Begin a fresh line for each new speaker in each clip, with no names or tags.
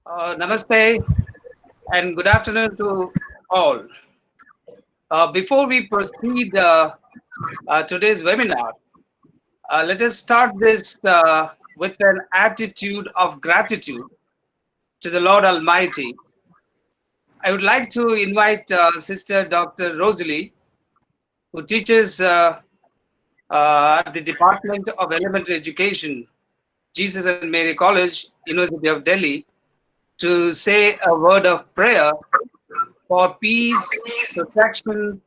Namaste and good afternoon to all. Before we proceed today's webinar, let us start this with an attitude of gratitude to the Lord Almighty. I would like to invite Sister Dr. Rosalie, who teaches at the Department of Elementary Education, Jesus and Mary College, University of Delhi, to say a word of prayer for peace, protection,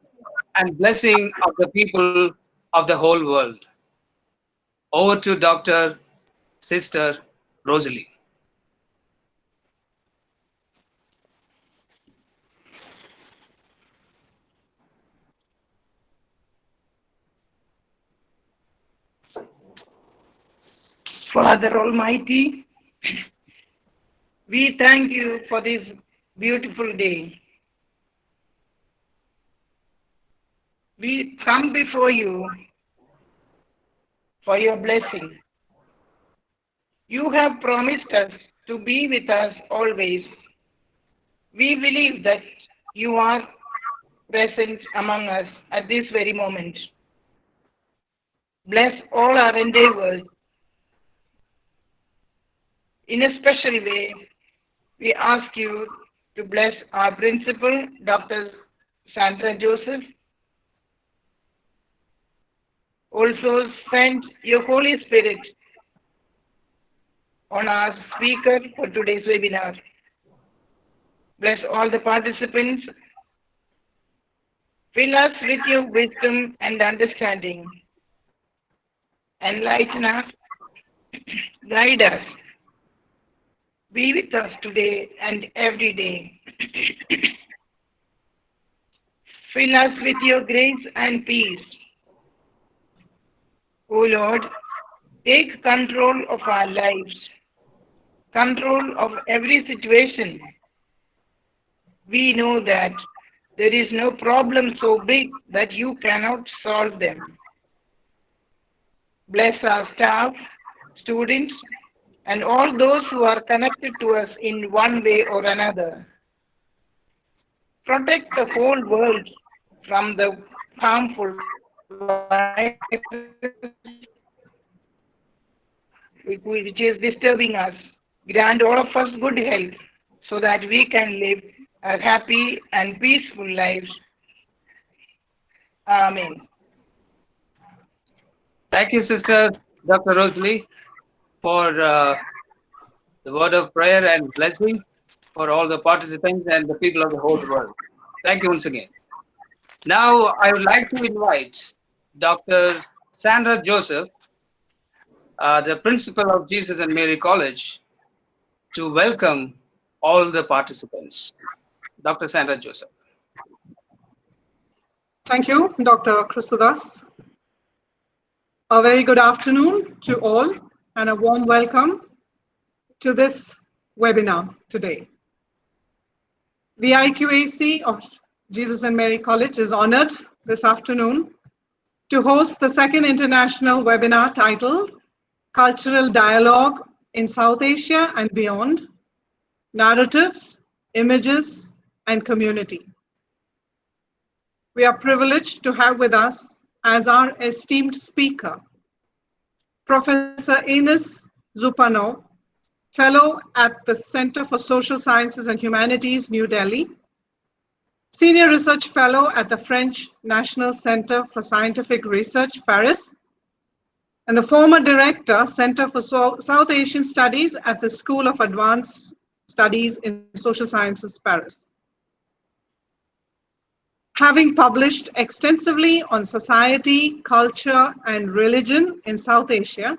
and blessing of the people of the whole world. Over to Dr. Sister Rosalie.
Father Almighty, we thank you for this beautiful day. We come before you for your blessing. You have promised us to be with us always. We believe that you are present among us at this very moment. Bless all our endeavors. In a special way, we ask you to bless our principal, Dr. Sandra Joseph. Also send your Holy Spirit on our speaker for today's webinar. Bless all the participants. Fill us with your wisdom and understanding. Enlighten us, guide us. Be with us today and every day. Fill us with your grace and peace. O Lord, take control of our lives, control of every situation. We know that there is no problem so big that you cannot solve them. Bless our staff, students, and all those who are connected to us in one way or another. Protect the whole world from the harmful virus which is disturbing us. Grant all of us good health so that we can live a happy and peaceful lives. Amen.
Thank you, Sister Dr. Rosalie, for the word of prayer and blessing for all the participants and the people of the whole world. Thank you once again. Now, I would like to invite Dr. Sandra Joseph, the principal of Jesus and Mary College, to welcome all the participants. Dr. Sandra Joseph.
Thank you, Dr. Christodas. A very good afternoon to all and a warm welcome to this webinar today. The IQAC of Jesus and Mary College is honored this afternoon to host the second international webinar titled Cultural Dialogue in South Asia and Beyond, Narratives, Images, and Community. We are privileged to have with us as our esteemed speaker, Professor Ines Zupanov, Fellow at the Center for Social Sciences and Humanities, New Delhi, Senior Research Fellow at the French National Center for Scientific Research, Paris, and the former Director, Center for South Asian Studies at the School of Advanced Studies in Social Sciences, Paris. Having published extensively on society, culture, and religion in South Asia,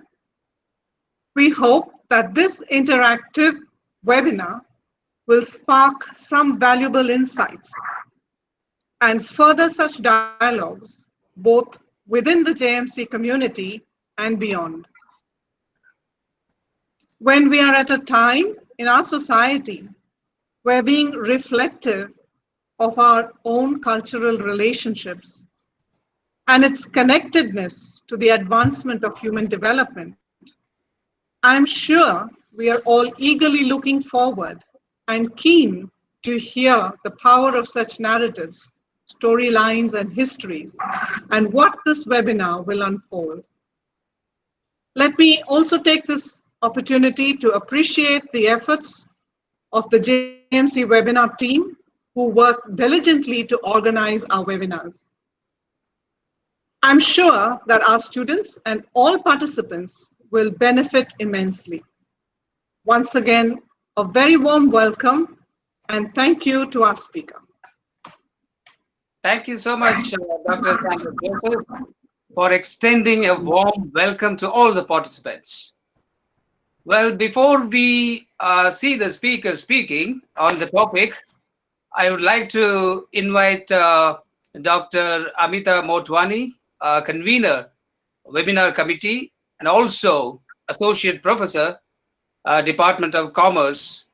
we hope that this interactive webinar will spark some valuable insights and further such dialogues both within the JMC community and beyond. When we are at a time in our society where being reflective of our own cultural relationships and its connectedness to the advancement of human development, I'm sure we are all eagerly looking forward and keen to hear the power of such narratives, storylines, and histories, and what this webinar will unfold. Let me also take this opportunity to appreciate the efforts of the JMC webinar team who work diligently to organize our webinars. I'm sure that our students and all participants will benefit immensely. Once again, a very warm welcome and thank you to our speaker.
Thank you so much, Dr. Sandra Joseph, for extending a warm welcome to all the participants. Well, before we see the speaker speaking on the topic, I would like to invite Dr. Amita Motwani, convener, webinar committee, and also associate professor, Department of Commerce,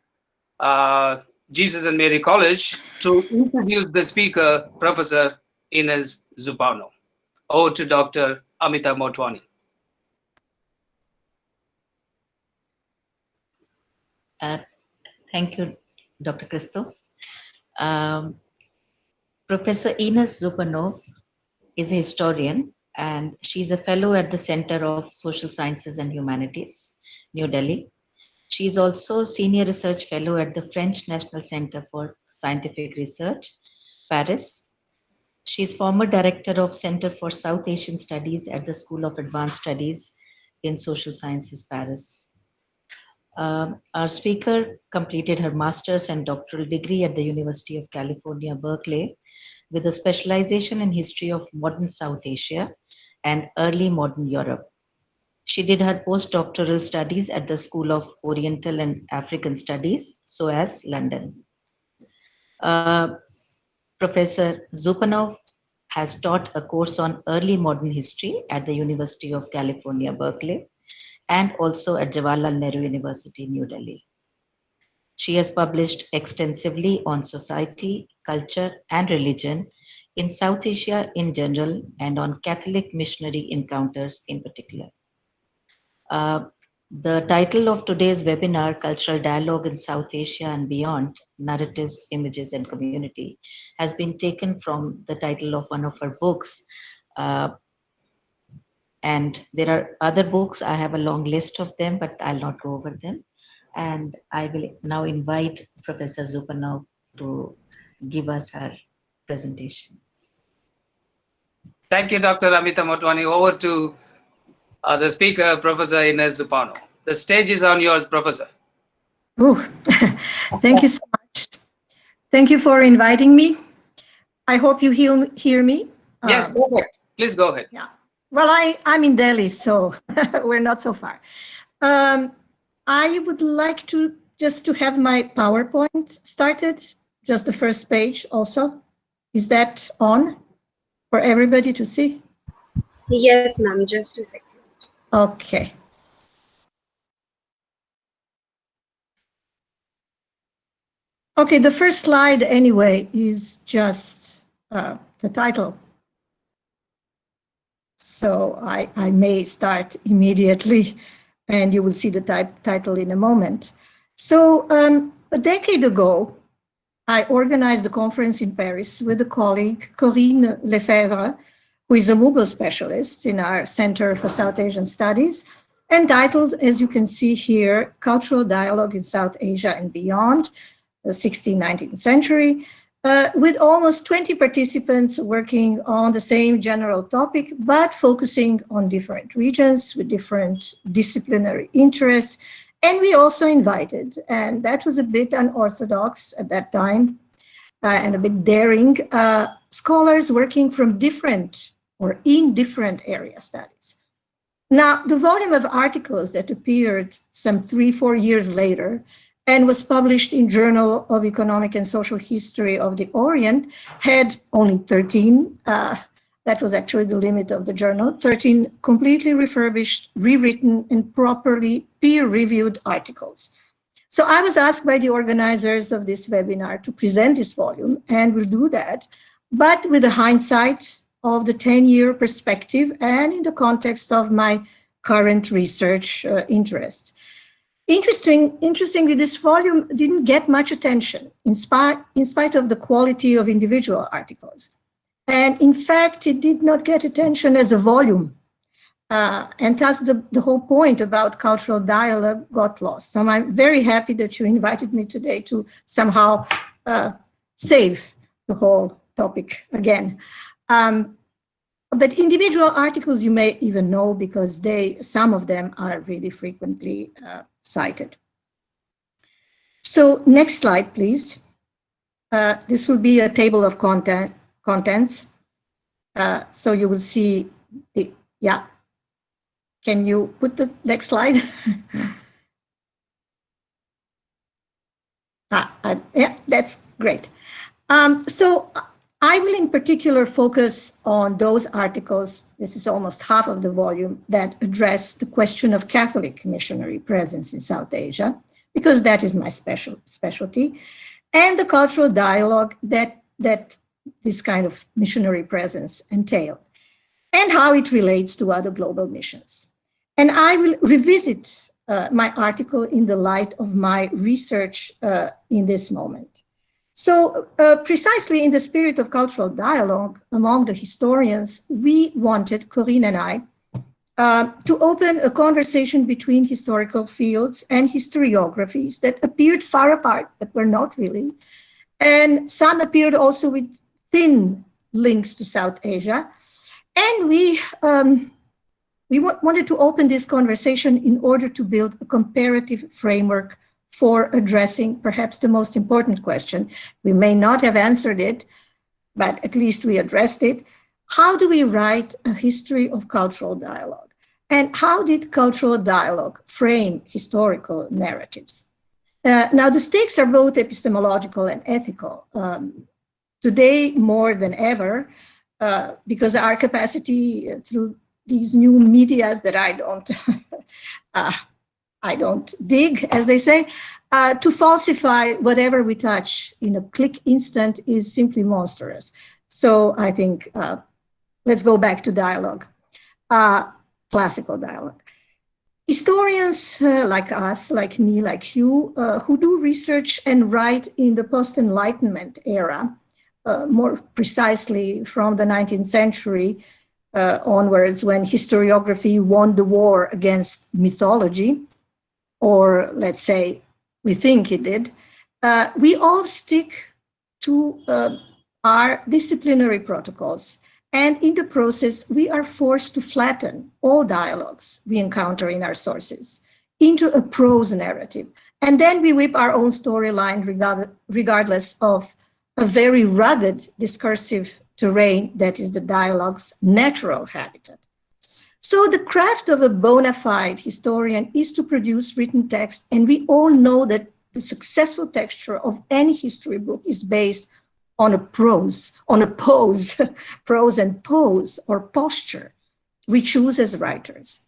Jesus and Mary College, to introduce the speaker, Professor Ines Zupanov. Over to Dr. Amita Motwani.
Thank you, Dr. Christo. Professor Ines Zupanov is a historian, and she's a fellow at the Center of Social Sciences and Humanities, New Delhi. She is also Senior Research Fellow at the French National Center for Scientific Research, Paris. She is former Director of Center for South Asian Studies at the School of Advanced Studies in Social Sciences, Paris. Our speaker completed her master's and doctoral degree at the University of California, Berkeley, with a specialization in history of modern South Asia and early modern Europe. She did her postdoctoral studies at the School of Oriental and African Studies, SOAS, London. Professor Zupanov has taught a course on early modern history at the University of California, Berkeley, and also at Jawaharlal Nehru University, New Delhi. She has published extensively on society, culture, and religion in South Asia in general and on Catholic missionary encounters in particular. The title of today's webinar, Cultural Dialogue in South Asia and Beyond, Narratives, Images, and Community, has been taken from the title of one of her books. And there are other books. I have a long list of them, but I'll not go over them. And I will now invite Professor Zupanov to give us her presentation.
Thank you, Dr. Amita Motwani. Over to the speaker, Professor Ines Zupanov. The stage is on yours, Professor.
Oh, thank you so much. Thank you for inviting me. I hope you hear me.
Yes, perfect. Please go ahead.
Yeah. Well, I'm in Delhi, so we're not so far. I would like to just to have my PowerPoint started, just the first page also. Is that on for everybody to see?
Yes, ma'am, just a second.
Okay. Okay, the first slide anyway is just the title. So I may start immediately and you will see the title in a moment. So a decade ago, I organized a conference in Paris with a colleague, Corinne Lefebvre, who is a Mughal specialist in our Center for South Asian Studies, entitled, as you can see here, Cultural Dialogue in South Asia and Beyond, the 16th, 19th century, with almost 20 participants working on the same general topic, but focusing on different regions with different disciplinary interests. And we also invited, and that was a bit unorthodox at that time, and a bit daring, scholars working from different or in different area studies. Now, the volume of articles that appeared some 3-4 years later and was published in Journal of Economic and Social History of the Orient had only 13. That was actually the limit of the journal, 13 completely refurbished, rewritten, and properly peer-reviewed articles. So I was asked by the organizers of this webinar to present this volume, and we'll do that, but with the hindsight of the 10-year perspective and in the context of my current research interests. Interestingly, this volume didn't get much attention in spite of the quality of individual articles. And in fact, it did not get attention as a volume. And thus the whole point about cultural dialogue got lost. So I'm very happy that you invited me today to somehow save the whole topic again. But individual articles you may even know because some of them are really frequently cited. So next slide, please. This will be a table of contents. So you will see yeah. Can you put the next slide? Yeah, that's great. So I will in particular focus on those articles, this is almost half of the volume, that address the question of Catholic missionary presence in South Asia, because that is my specialty, and the cultural dialogue that this kind of missionary presence entailed, and how it relates to other global missions. And I will revisit my article in the light of my research in this moment. So precisely in the spirit of cultural dialogue among the historians, we wanted, Corinne and I, to open a conversation between historical fields and historiographies that appeared far apart, but were not really. And some appeared also with thin links to South Asia. And we wanted to open this conversation in order to build a comparative framework for addressing perhaps the most important question. We may not have answered it, but at least we addressed it. How do we write a history of cultural dialogue? And how did cultural dialogue frame historical narratives? Now, the stakes are both epistemological and ethical. Today, more than ever, because our capacity through these new medias that I don't dig, as they say, to falsify whatever we touch in a click instant is simply monstrous. So I think let's go back to dialogue, classical dialogue. Historians like us, like me, like you, who do research and write in the post-Enlightenment era, more precisely from the 19th century onwards, when historiography won the war against mythology, or let's say we think it did, we all stick to our disciplinary protocols. And in the process, we are forced to flatten all dialogues we encounter in our sources into a prose narrative. And then we whip our own storyline regardless of a very rugged discursive terrain that is the dialogue's natural habitat. So the craft of a bona fide historian is to produce written text, and we all know that the successful texture of any history book is based on a pose, prose and pose, or posture we choose as writers.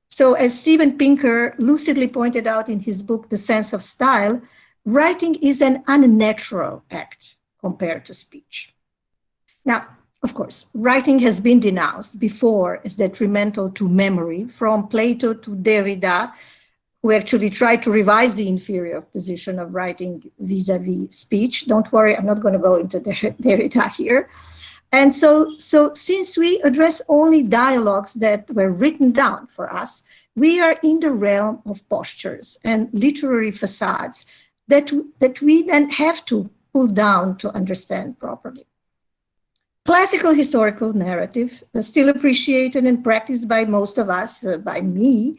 So as Steven Pinker lucidly pointed out in his book, The Sense of Style, writing is an unnatural act compared to speech. Now, of course, writing has been denounced before as detrimental to memory, from Plato to Derrida, who actually tried to revise the inferior position of writing vis-a-vis speech. Don't worry, I'm not going to go into Derrida here. And so since we address only dialogues that were written down for us, we are in the realm of postures and literary facades that we then have to pull down to understand properly. Classical historical narrative, still appreciated and practiced by most of us, by me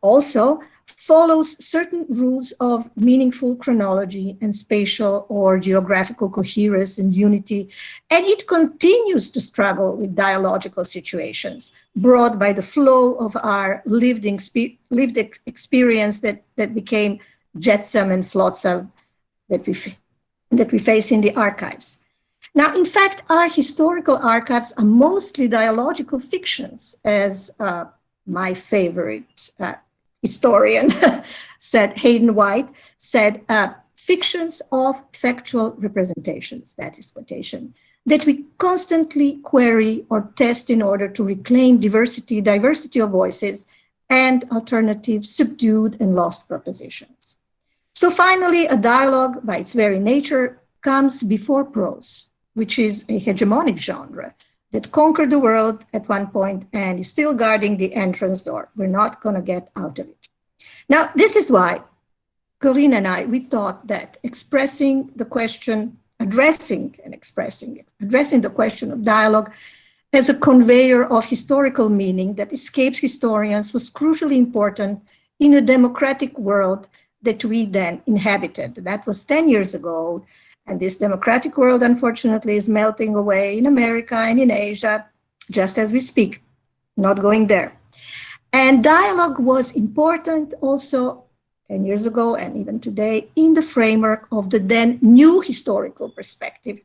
also, follows certain rules of meaningful chronology and spatial or geographical coherence and unity, and it continues to struggle with dialogical situations brought by the flow of our lived experience that became jetsam and flotsam that we face in the archives. Now, in fact, our historical archives are mostly dialogical fictions, as my favorite historian said, Hayden White said, fictions of factual representations, that is quotation, that we constantly query or test in order to reclaim diversity of voices and alternative, subdued, and lost propositions. So finally, a dialogue by its very nature comes before prose, which is a hegemonic genre that conquered the world at one point and is still guarding the entrance door. We're not going to get out of it. Now, this is why Corinne and I, we thought that addressing the question of dialogue as a conveyor of historical meaning that escapes historians was crucially important in a democratic world that we then inhabited. That was 10 years ago. And this democratic world, unfortunately, is melting away in America and in Asia, just as we speak, not going there. And dialogue was important also 10 years ago and even today in the framework of the then new historical perspective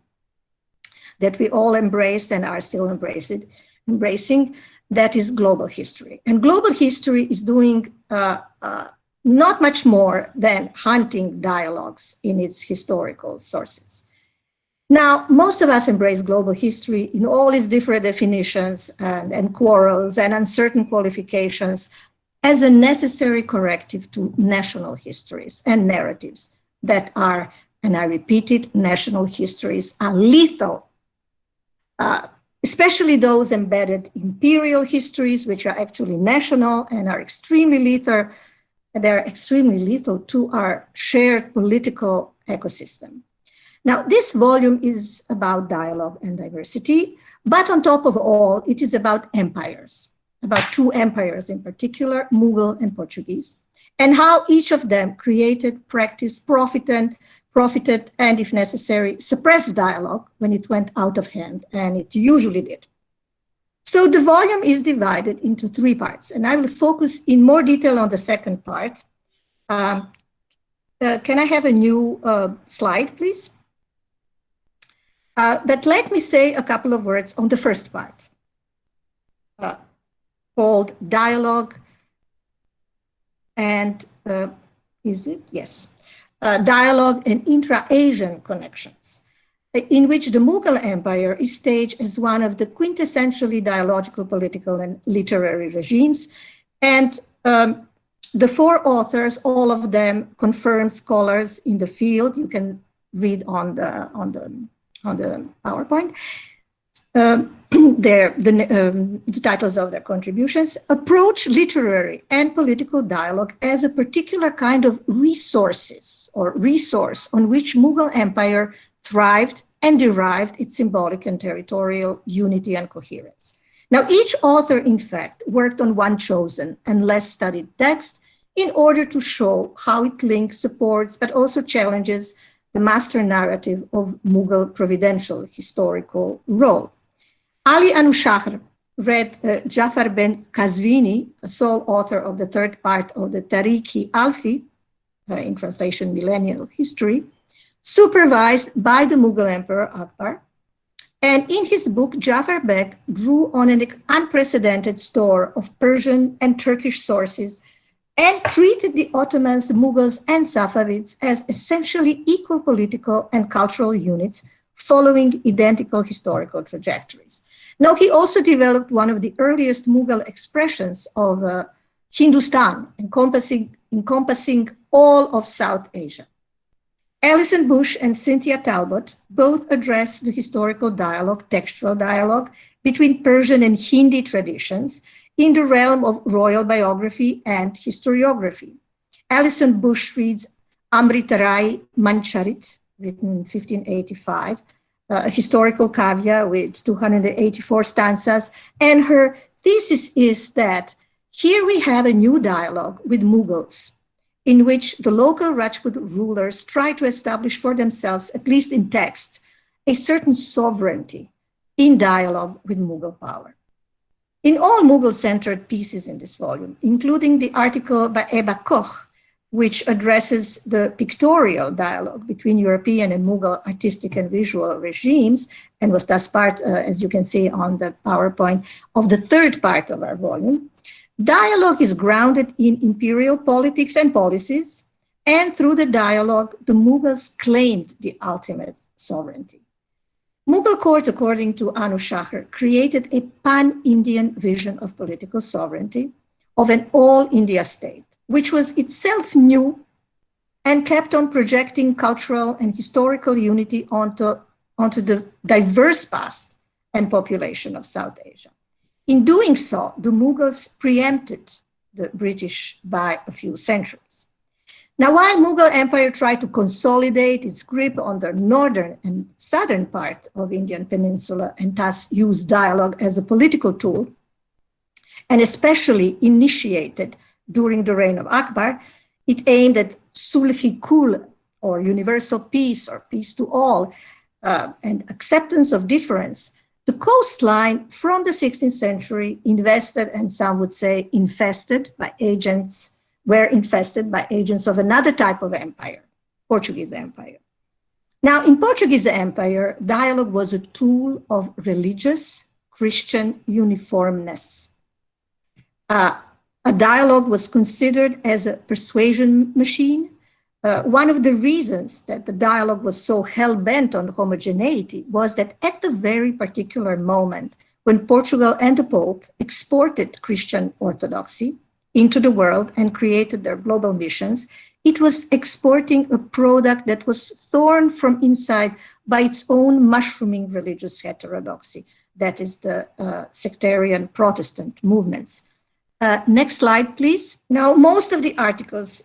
that we all embraced and are still embracing, that is global history. And global history is doing not much more than hunting dialogues in its historical sources. Now, most of us embrace global history in all its different definitions and quarrels and uncertain qualifications as a necessary corrective to national histories and narratives that are, and I repeat it, national histories are lethal, especially those embedded imperial histories, which are actually national and are extremely lethal. They're extremely lethal to our shared political ecosystem. Now, this volume is about dialogue and diversity, but on top of all, it is about empires, about two empires in particular, Mughal and Portuguese, and how each of them created, practiced, profited, and if necessary, suppressed dialogue when it went out of hand, and it usually did. So the volume is divided into three parts, and I will focus in more detail on the second part. Can I have a new slide, please? But let me say a couple of words on the first part, called Dialogue and, Dialogue and Intra-Asian Connections, in which the Mughal Empire is staged as one of the quintessentially dialogical political and literary regimes. And the four authors, all of them confirmed scholars in the field, you can read on the PowerPoint, the titles of their contributions, approach literary and political dialogue as a particular kind of resource on which Mughal Empire thrived and derived its symbolic and territorial unity and coherence. Now, each author, in fact, worked on one chosen and less studied text in order to show how it links, supports, but also challenges the master narrative of Mughal providential historical role. Ali Anushahr read Jafar ben Qazvini, a sole author of the third part of the Tariq-i-Alfi, in translation, Millennial History, supervised by the Mughal Emperor Akbar. And in his book, Jafar Bek drew on an unprecedented store of Persian and Turkish sources and treated the Ottomans, Mughals, and Safavids as essentially equal political and cultural units following identical historical trajectories. Now, he also developed one of the earliest Mughal expressions of Hindustan, encompassing all of South Asia. Alison Bush and Cynthia Talbot both address the historical dialogue, textual dialogue, between Persian and Hindi traditions in the realm of royal biography and historiography. Alison Bush reads Amritarai Mancharit, written in 1585, a historical kavya with 284 stanzas, and her thesis is that here we have a new dialogue with Mughals, in which the local Rajput rulers try to establish for themselves, at least in text, a certain sovereignty in dialogue with Mughal power. In all Mughal-centered pieces in this volume, including the article by Eba Koch, which addresses the pictorial dialogue between European and Mughal artistic and visual regimes, and was thus part, as you can see on the PowerPoint, of the third part of our volume, dialogue is grounded in imperial politics and policies, and through the dialogue, the Mughals claimed the ultimate sovereignty. Mughal court, according to Anushahr, created a pan-Indian vision of political sovereignty, of an all India state, which was itself new and kept on projecting cultural and historical unity onto the diverse past and population of South Asia. In doing so, the Mughals preempted the British by a few centuries. Now, while Mughal Empire tried to consolidate its grip on the northern and southern part of Indian peninsula and thus used dialogue as a political tool, and especially initiated during the reign of Akbar, it aimed at sulh-i-kul, or universal peace, or peace to all, and acceptance of difference. The coastline from the 16th century invested, and some would say infested by agents, were infested by agents of another type of empire, Portuguese Empire. Now, in Portuguese Empire, dialogue was a tool of religious Christian uniformness. A dialogue was considered as a persuasion machine. One of the reasons that the dialogue was so hell-bent on homogeneity was that at the very particular moment when Portugal and the Pope exported Christian orthodoxy into the world and created their global missions, it was exporting a product that was thorn from inside by its own mushrooming religious heterodoxy. That is the sectarian Protestant movements. Next slide, please. Now, most of the articles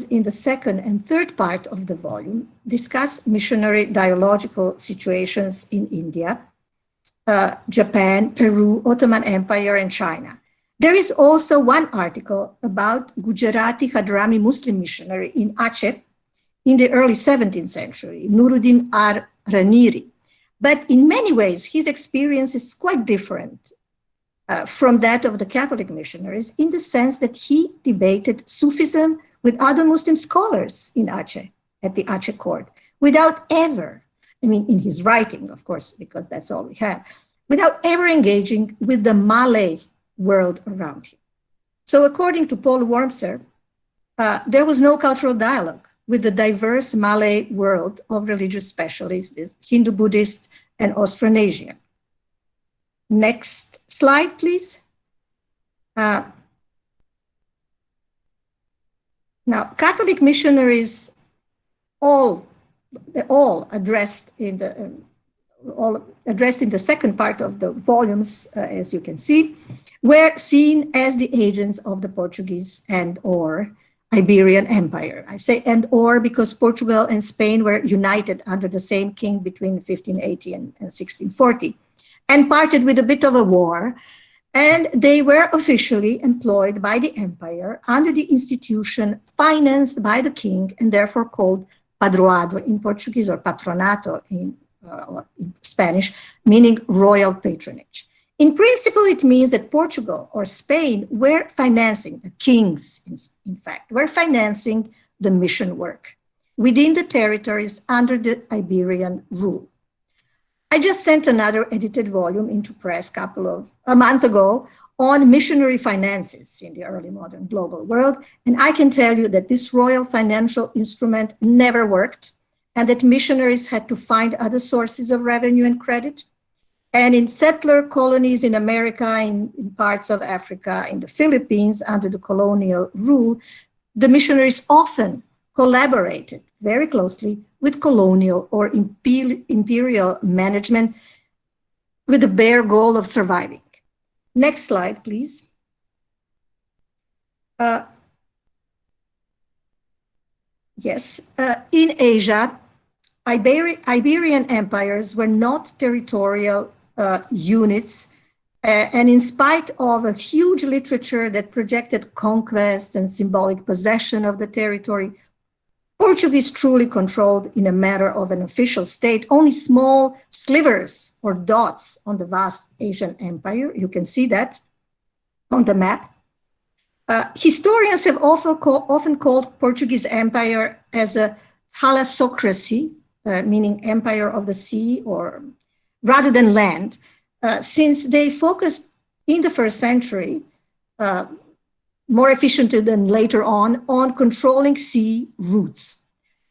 in the second and third part of the volume discuss missionary dialogical situations in India, Japan, Peru, Ottoman Empire, and China. There is also one article about Gujarati Hadrami Muslim missionary in Aceh in the early 17th century, Nuruddin R. Raniri. But in many ways, his experience is quite different from that of the Catholic missionaries, in the sense that he debated Sufism with other Muslim scholars in Aceh, at the Aceh court, without ever, in his writing, of course, because that's all we have, without ever engaging with the Malay world around him. So according to Paul Wormser, there was no cultural dialogue with the diverse Malay world of religious specialists, Hindu, Buddhist, and Austronesian. Next slide, please. Now, Catholic missionaries, all addressed in the second part of the volumes, as you can see, were seen as the agents of the Portuguese and/or Iberian Empire. I say and/or because Portugal and Spain were united under the same king between 1580 and 1640. And parted with a bit of a war, and they were officially employed by the empire under the institution financed by the king and therefore called padroado in Portuguese, or patronato in Spanish, meaning royal patronage. In principle, it means that Portugal or Spain were financing, the kings in fact, were financing the mission work within the territories under the Iberian rule. I just sent another edited volume into press a month ago on missionary finances in the early modern global world. And I can tell you that this royal financial instrument never worked, and that missionaries had to find other sources of revenue and credit. And in settler colonies in America, in parts of Africa, in the Philippines, under the colonial rule, the missionaries often collaborated very closely with colonial or imperial management with the bare goal of surviving. Next slide, please. In Asia, Iberian empires were not territorial units, and in spite of a huge literature that projected conquest and symbolic possession of the territory, Portuguese truly controlled, in a matter of an official state, only small slivers or dots on the vast Asian empire. You can see that on the map. Historians have often called Portuguese Empire as a thalassocracy, meaning empire of the sea, or rather than land, since they focused in the first century, more efficiently than later on controlling sea routes,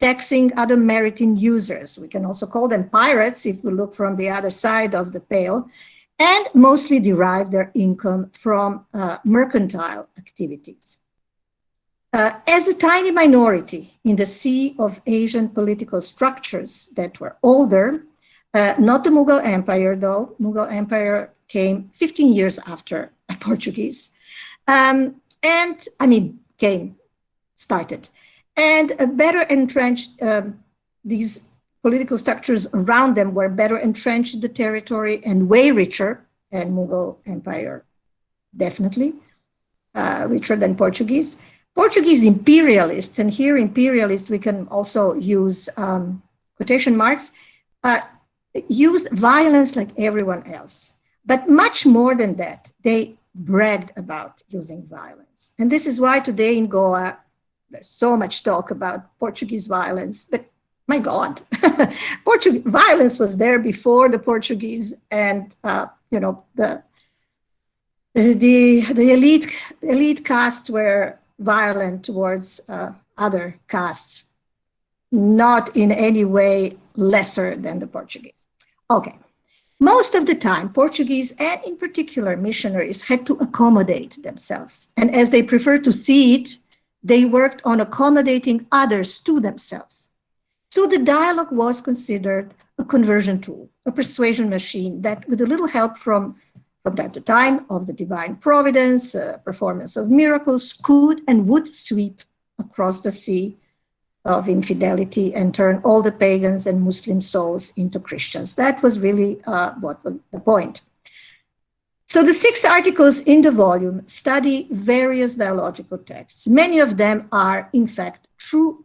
taxing other maritime users. We can also call them pirates if we look from the other side of the pale, and mostly derived their income from mercantile activities. As a tiny minority in the sea of Asian political structures that were older, not the Mughal Empire though, Mughal Empire came 15 years after Portuguese, started. And a better entrenched, these political structures around them were better entrenched in the territory and way richer, and Mughal Empire definitely richer than Portuguese. Portuguese imperialists, and here imperialists we can also use quotation marks, used violence like everyone else. But much more than that, they bragged about using violence. And this is why today in Goa, there's so much talk about Portuguese violence, but my God, Portuguese violence was there before the Portuguese, and the elite castes were violent towards other castes, not in any way lesser than the Portuguese. Okay. Most of the time, Portuguese, and in particular missionaries, had to accommodate themselves. And as they preferred to see it, they worked on accommodating others to themselves. So the dialogue was considered a conversion tool, a persuasion machine that, with a little help from time to time of the divine providence, performance of miracles, could and would sweep across the sea of infidelity and turn all the pagans and Muslim souls into Christians. That was really what was the point. So the 6 articles in the volume study various dialogical texts. Many of them are, in fact, true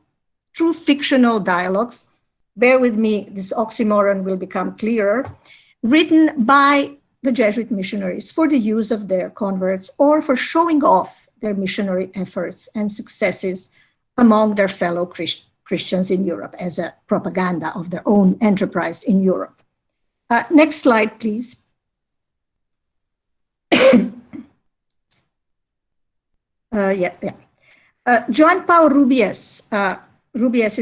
fictional dialogues. Bear with me, this oxymoron will become clearer, written by the Jesuit missionaries for the use of their converts or for showing off their missionary efforts and successes among their fellow Christians in Europe as a propaganda of their own enterprise in Europe. Next slide, please. Joan Pau Rubies's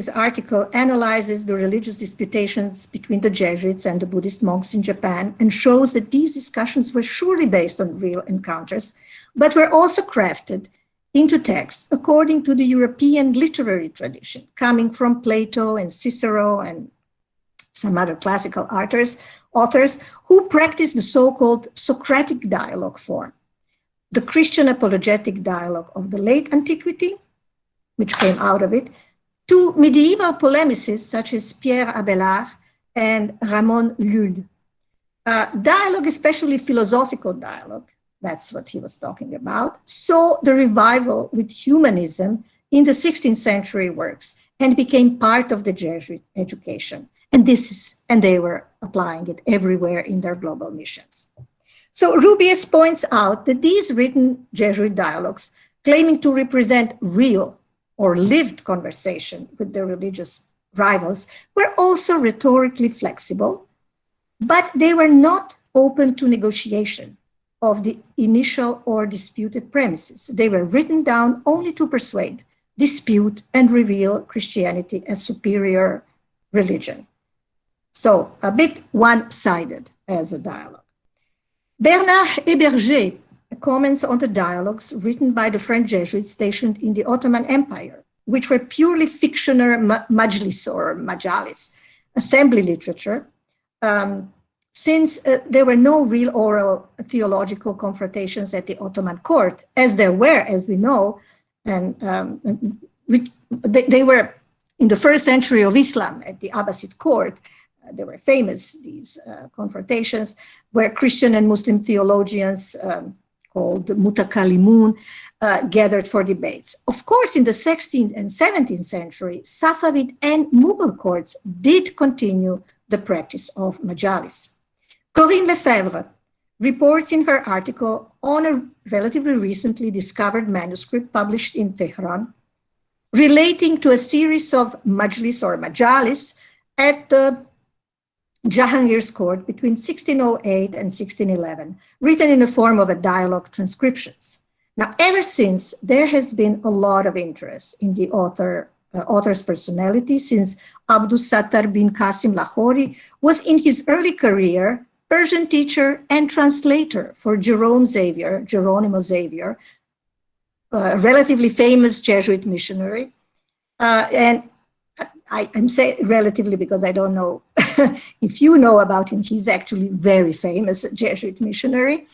article analyzes the religious disputations between the Jesuits and the Buddhist monks in Japan and shows that these discussions were surely based on real encounters, but were also crafted into texts according to the European literary tradition, coming from Plato and Cicero and some other classical authors who practiced the so-called Socratic dialogue form, the Christian apologetic dialogue of the late antiquity, which came out of it, to medieval polemicists such as Pierre Abelard and Ramon Lull. Dialogue, especially philosophical dialogue, that's what he was talking about, saw the revival with humanism in the 16th century works and became part of the Jesuit education. And they were applying it everywhere in their global missions. So Rubies points out that these written Jesuit dialogues, claiming to represent real or lived conversation with their religious rivals, were also rhetorically flexible, but they were not open to negotiation of the initial or disputed premises. They were written down only to persuade, dispute, and reveal Christianity as superior religion. So a bit one-sided as a dialogue. Bernard Héberger comments on the dialogues written by the French Jesuits stationed in the Ottoman Empire, which were purely fictional majlis or majalis, assembly literature, since there were no real oral theological confrontations at the Ottoman court, as there were, as we know, and they were in the first century of Islam at the Abbasid court. They were famous, these confrontations, where Christian and Muslim theologians called Mutakalimun gathered for debates. Of course, in the 16th and 17th century, Safavid and Mughal courts did continue the practice of majalis. Corinne Lefebvre reports in her article on a relatively recently discovered manuscript published in Tehran, relating to a series of majlis or majalis at the Jahangir's court between 1608 and 1611, written in the form of a dialogue transcriptions. Now, ever since, there has been a lot of interest in the author's personality, since Abdus Sattar bin Qasim Lahori was in his early career Persian teacher and translator for Geronimo Xavier, a relatively famous Jesuit missionary. And I'm saying relatively because I don't know if you know about him. He's actually very famous Jesuit missionary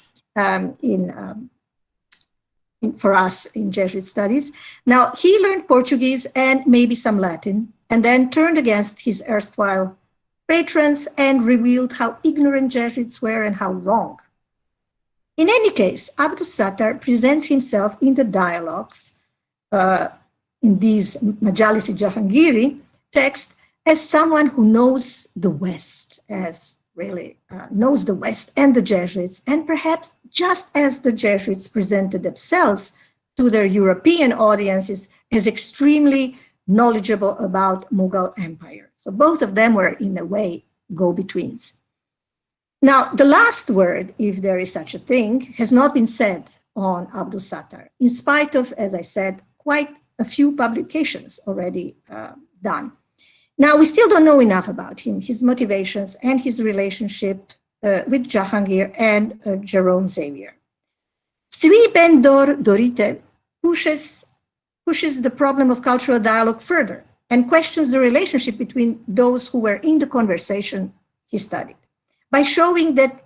for us in Jesuit studies. Now, he learned Portuguese and maybe some Latin, and then turned against his erstwhile patrons and revealed how ignorant Jesuits were and how wrong. In any case, Abdus Sattar presents himself in the dialogues in these Majalisi Jahangiri text as someone who knows the West, as really knows the West and the Jesuits, and perhaps just as the Jesuits presented themselves to their European audiences as extremely knowledgeable about Mughal Empire. So both of them were, in a way, go-betweens. Now, the last word, if there is such a thing, has not been said on Abdus Sattar, in spite of, as I said, quite a few publications already done. Now, we still don't know enough about him, his motivations, and his relationship with Jahangir and Jerome Xavier. Sri Ben Dor Dorite pushes the problem of cultural dialogue further and questions the relationship between those who were in the conversation he studied, by showing that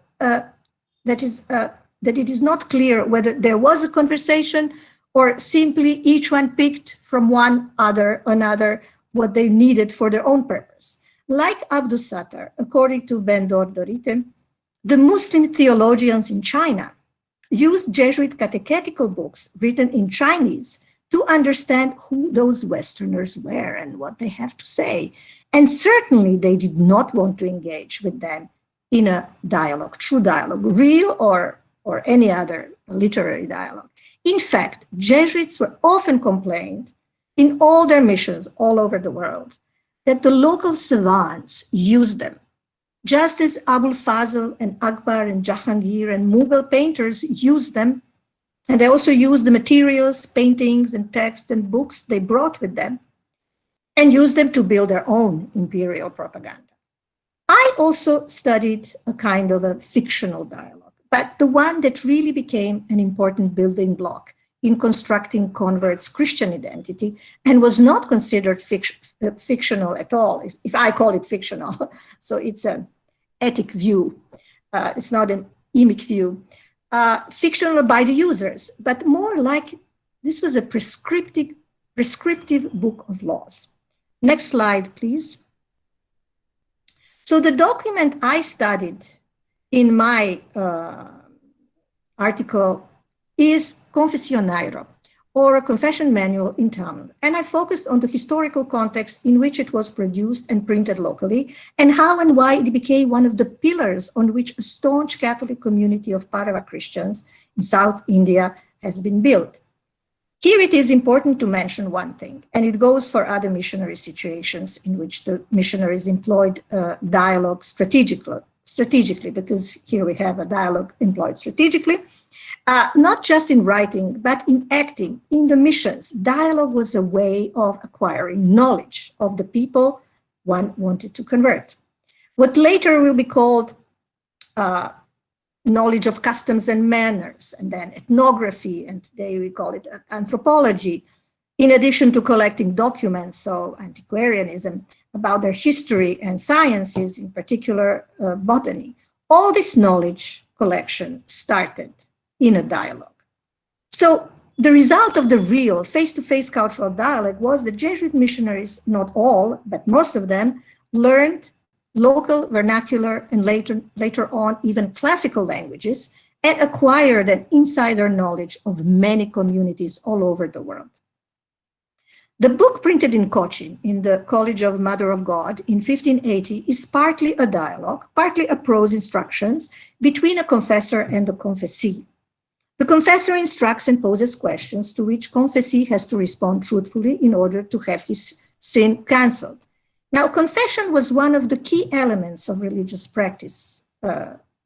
it is not clear whether there was a conversation or simply each one picked from another what they needed for their own purpose. Like Abdus Sattar, according to Ben Dor Dorite, the Muslim theologians in China used Jesuit catechetical books written in Chinese to understand who those Westerners were and what they have to say. And certainly they did not want to engage with them in a dialogue, true dialogue, real or any other literary dialogue. In fact, Jesuits were often complained in all their missions all over the world that the local savants used them, just as Abul Fazl and Akbar and Jahangir and Mughal painters used them. And they also used the materials, paintings and texts and books they brought with them and used them to build their own imperial propaganda. I also studied a kind of a fictional dialogue, but the one that really became an important building block in constructing converts' Christian identity and was not considered fictional at all, if I call it fictional. So it's an ethic view. It's not an emic view. Fictional by the users, but more like this was a prescriptive book of laws. Next slide, please. So the document I studied in my article is Confessionario, or a confession manual in Tamil. And I focused on the historical context in which it was produced and printed locally, and how and why it became one of the pillars on which a staunch Catholic community of Parava Christians in South India has been built. Here it is important to mention one thing, and it goes for other missionary situations in which the missionaries employed dialogue strategically, because here we have a dialogue employed strategically. Not just in writing, but in acting, in the missions. Dialogue was a way of acquiring knowledge of the people one wanted to convert. What later will be called knowledge of customs and manners, and then ethnography, and today we call it anthropology, in addition to collecting documents, so antiquarianism, about their history and sciences, in particular botany. All this knowledge collection started in a dialogue. So the result of the real face-to-face cultural dialogue was that Jesuit missionaries, not all, but most of them, learned local, vernacular, and later on even classical languages, and acquired an insider knowledge of many communities all over the world. The book printed in Cochin, in the College of Mother of God in 1580, is partly a dialogue, partly a prose instructions between a confessor and a confessee. The confessor instructs and poses questions to which confessee has to respond truthfully in order to have his sin cancelled. Now, confession was one of the key elements of religious practice.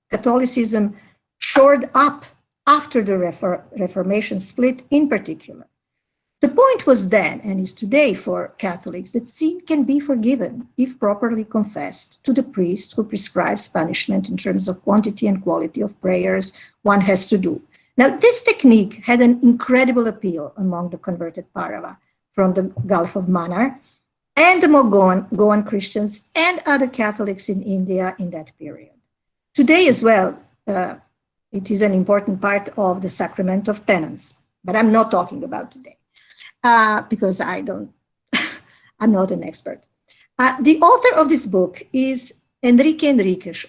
Catholicism shored up after the Reformation split in particular. The point was then, and is today for Catholics, that sin can be forgiven if properly confessed to the priest who prescribes punishment in terms of quantity and quality of prayers one has to do. Now, this technique had an incredible appeal among the converted Parava from the Gulf of Mannar and the Goan Christians and other Catholics in India in that period. Today as well, it is an important part of the sacrament of penance, but I'm not talking about today. Because I'm not an expert. The author of this book is Henrique Henriques,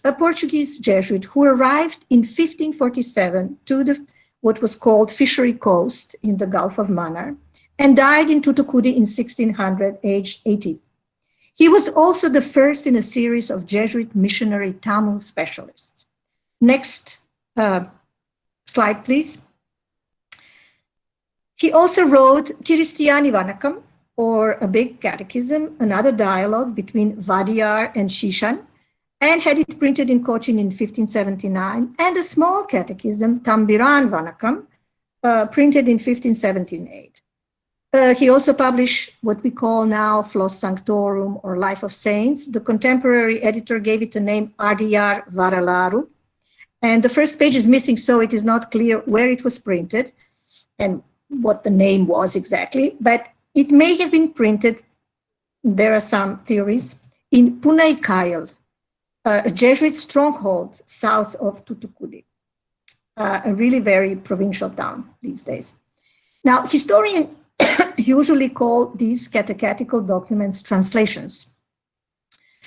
a Portuguese Jesuit who arrived in 1547 to what was called Fishery Coast in the Gulf of Mannar and died in Tutukuti in 1600, aged 80. He was also the first in a series of Jesuit missionary Tamil specialists. Next slide, please. He also wrote Kiristiani Vanakam, or a big catechism, another dialogue between Vadiyar and Shishan, and had it printed in Cochin in 1579, and a small catechism, Tambiran Vanakam, printed in 1578. He also published what we call now Flos Sanctorum, or Life of Saints. The contemporary editor gave it the name Ardiyar Varalaru, and the first page is missing, so it is not clear where it was printed and what the name was exactly, but it may have been printed, there are some theories, in Punaikayal, a Jesuit stronghold south of Tutukuti, a really very provincial town these days. Now, historians usually call these catechetical documents translations.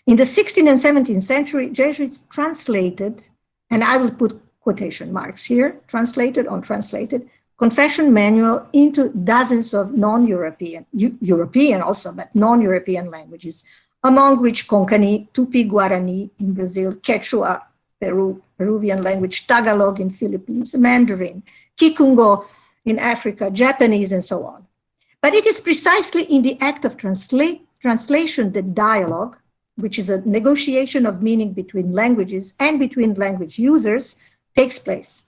In the 16th and 17th century, Jesuits translated, and I will put quotation marks here, translated on translated, confession manual into dozens of non-European, European also, but non-European languages, among which Konkani, Tupi-Guarani in Brazil, Quechua, Peruvian language, Tagalog in Philippines, Mandarin, Kikongo in Africa, Japanese, and so on. But it is precisely in the act of translation that dialogue, which is a negotiation of meaning between languages and between language users, takes place.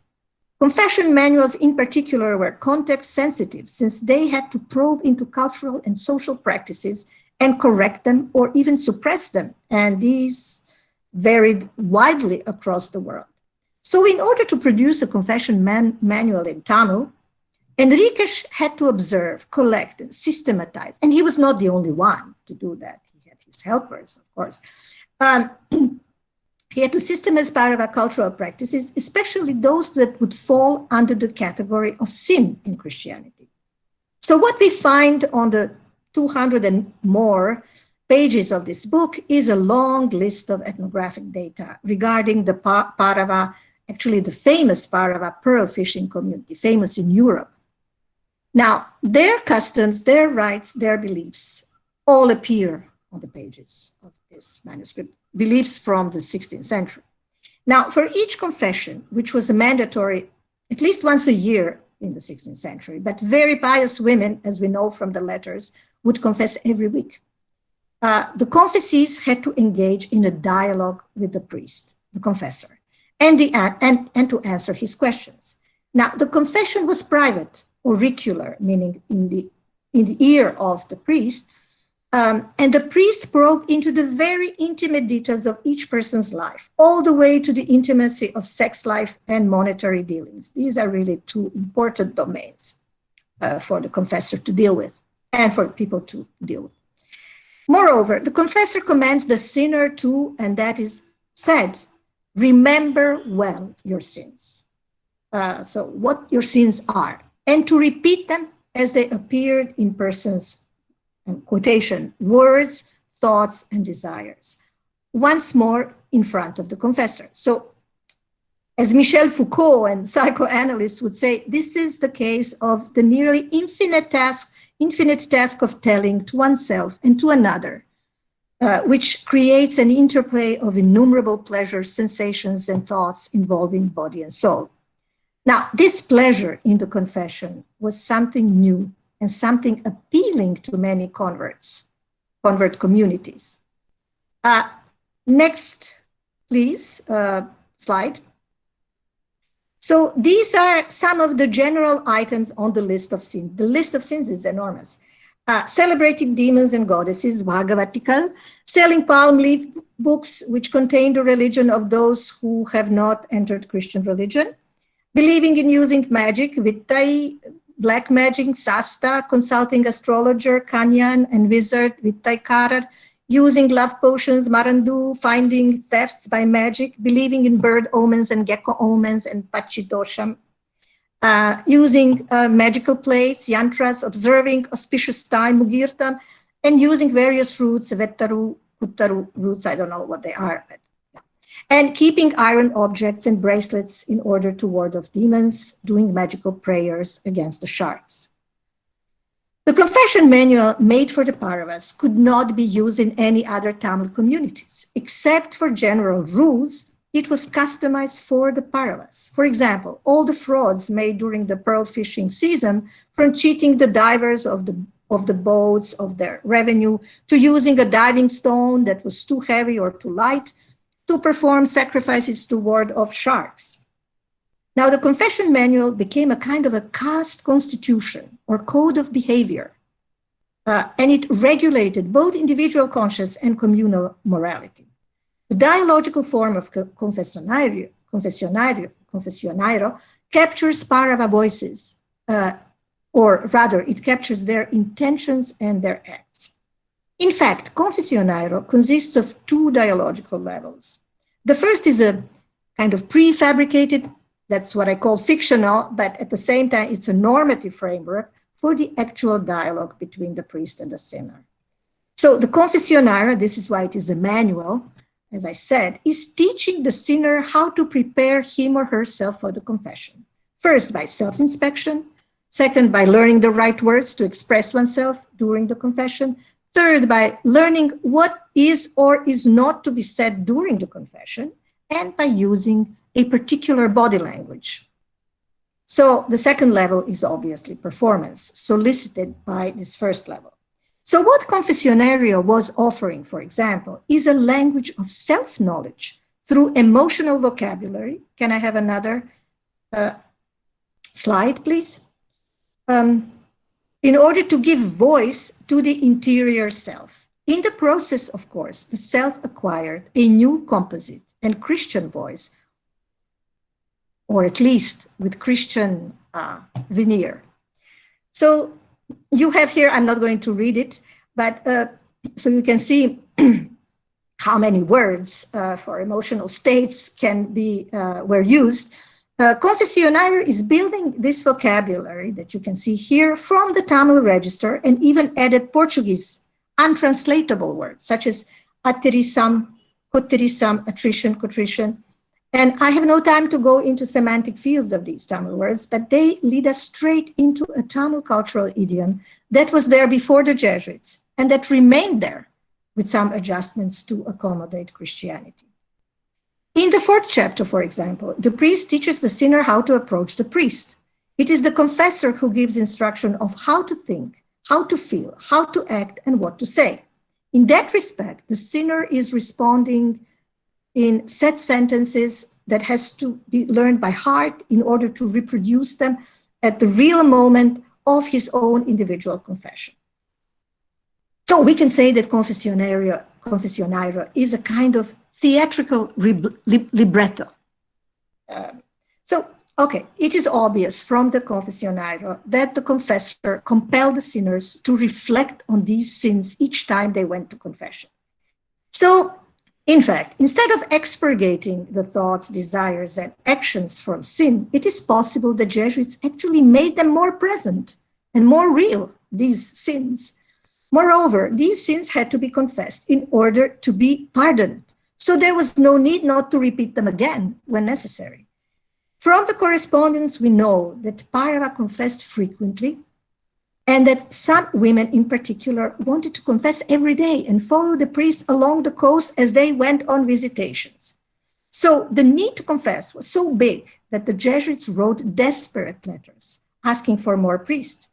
Confession manuals in particular were context sensitive since they had to probe into cultural and social practices and correct them or even suppress them. And these varied widely across the world. So in order to produce a confession manual in Tamil, Henriques had to observe, collect, and systematize. And he was not the only one to do that. He had his helpers, of course. He had to systematize Parava cultural practices, especially those that would fall under the category of sin in Christianity. So what we find on the 200 and more pages of this book is a long list of ethnographic data regarding the Parava, actually the famous Parava pearl fishing community, famous in Europe. Now, their customs, their rites, their beliefs all appear on the pages of this manuscript. Beliefs from the 16th century. Now, for each confession, which was mandatory at least once a year in the 16th century, but very pious women, as we know from the letters, would confess every week. The confessees had to engage in a dialogue with the priest, the confessor, and to answer his questions. Now, the confession was private, auricular, meaning in the ear of the priest, and the priest probed into the very intimate details of each person's life, all the way to the intimacy of sex life and monetary dealings. These are really two important domains for the confessor to deal with and for people to deal with. Moreover, the confessor commands the sinner to, and that is said, remember well your sins. So what your sins are, and to repeat them as they appeared in persons, and quotation, words, thoughts, and desires, once more in front of the confessor. So as Michel Foucault and psychoanalysts would say, this is the case of the nearly infinite task of telling to oneself and to another, which creates an interplay of innumerable pleasures, sensations, and thoughts involving body and soul. Now, this pleasure in the confession was something new and something appealing to many convert communities. Next, please, slide. So these are some of the general items on the list of sins. The list of sins is enormous. Celebrating demons and goddesses, Bhagavatikal, selling palm leaf books which contain the religion of those who have not entered Christian religion, believing in using magic, Vittai, black magic, Sasta, consulting astrologer, Kanyan, and wizard, Vittai Karar, using love potions, Marandu, finding thefts by magic, believing in bird omens and gecko omens and Pachidosham, using magical plates, yantras, observing auspicious time, Mugirtam, and using various roots, Vettaru, Kuttaru roots, I don't know what they are, but, and keeping iron objects and bracelets in order to ward off demons, doing magical prayers against the sharks. The confession manual made for the Pauravas could not be used in any other Tamil communities. Except for general rules, it was customized for the Pauravas. For example, all the frauds made during the pearl fishing season, from cheating the divers of the boats of their revenue, to using a diving stone that was too heavy or too light, to perform sacrifices to ward off sharks. Now, the confession manual became a kind of a caste constitution or code of behavior, and it regulated both individual conscience and communal morality. The dialogical form of confessionario captures Paurava voices, or rather, it captures their intentions and their acts. In fact, confessionario consists of two dialogical levels. The first is a kind of prefabricated, that's what I call fictional, but at the same time, it's a normative framework for the actual dialogue between the priest and the sinner. So the confessionario, this is why it is a manual, as I said, is teaching the sinner how to prepare him or herself for the confession. First, by self-inspection. Second, by learning the right words to express oneself during the confession. Third, by learning what is or is not to be said during the confession, and by using a particular body language. So the second level is obviously performance, solicited by this first level. So what confessionario was offering, for example, is a language of self-knowledge through emotional vocabulary. Can I have another slide, please? In order to give voice to the interior self. In the process, of course, the self acquired a new composite and Christian voice, or at least with Christian veneer. So you have here, I'm not going to read it, but so you can see how many words for emotional states can be, were used. Confessionario is building this vocabulary that you can see here from the Tamil register, and even added Portuguese untranslatable words such as aterisam, coterisam, attrition, contrition. And I have no time to go into semantic fields of these Tamil words, but they lead us straight into a Tamil cultural idiom that was there before the Jesuits and that remained there with some adjustments to accommodate Christianity. In the 4th chapter, for example, the priest teaches the sinner how to approach the priest. It is the confessor who gives instruction of how to think, how to feel, how to act, and what to say. In that respect, the sinner is responding in set sentences that has to be learned by heart in order to reproduce them at the real moment of his own individual confession. So we can say that confessionario is a kind of theatrical libretto. Okay, it is obvious from the confessionario that the confessor compelled the sinners to reflect on these sins each time they went to confession. So, in fact, instead of expurgating the thoughts, desires, and actions from sin, it is possible the Jesuits actually made them more present and more real, these sins. Moreover, these sins had to be confessed in order to be pardoned. So there was no need not to repeat them again when necessary. From the correspondence, we know that Paurava confessed frequently, and that some women in particular wanted to confess every day and follow the priest along the coast as they went on visitations. So the need to confess was so big that the Jesuits wrote desperate letters asking for more priests.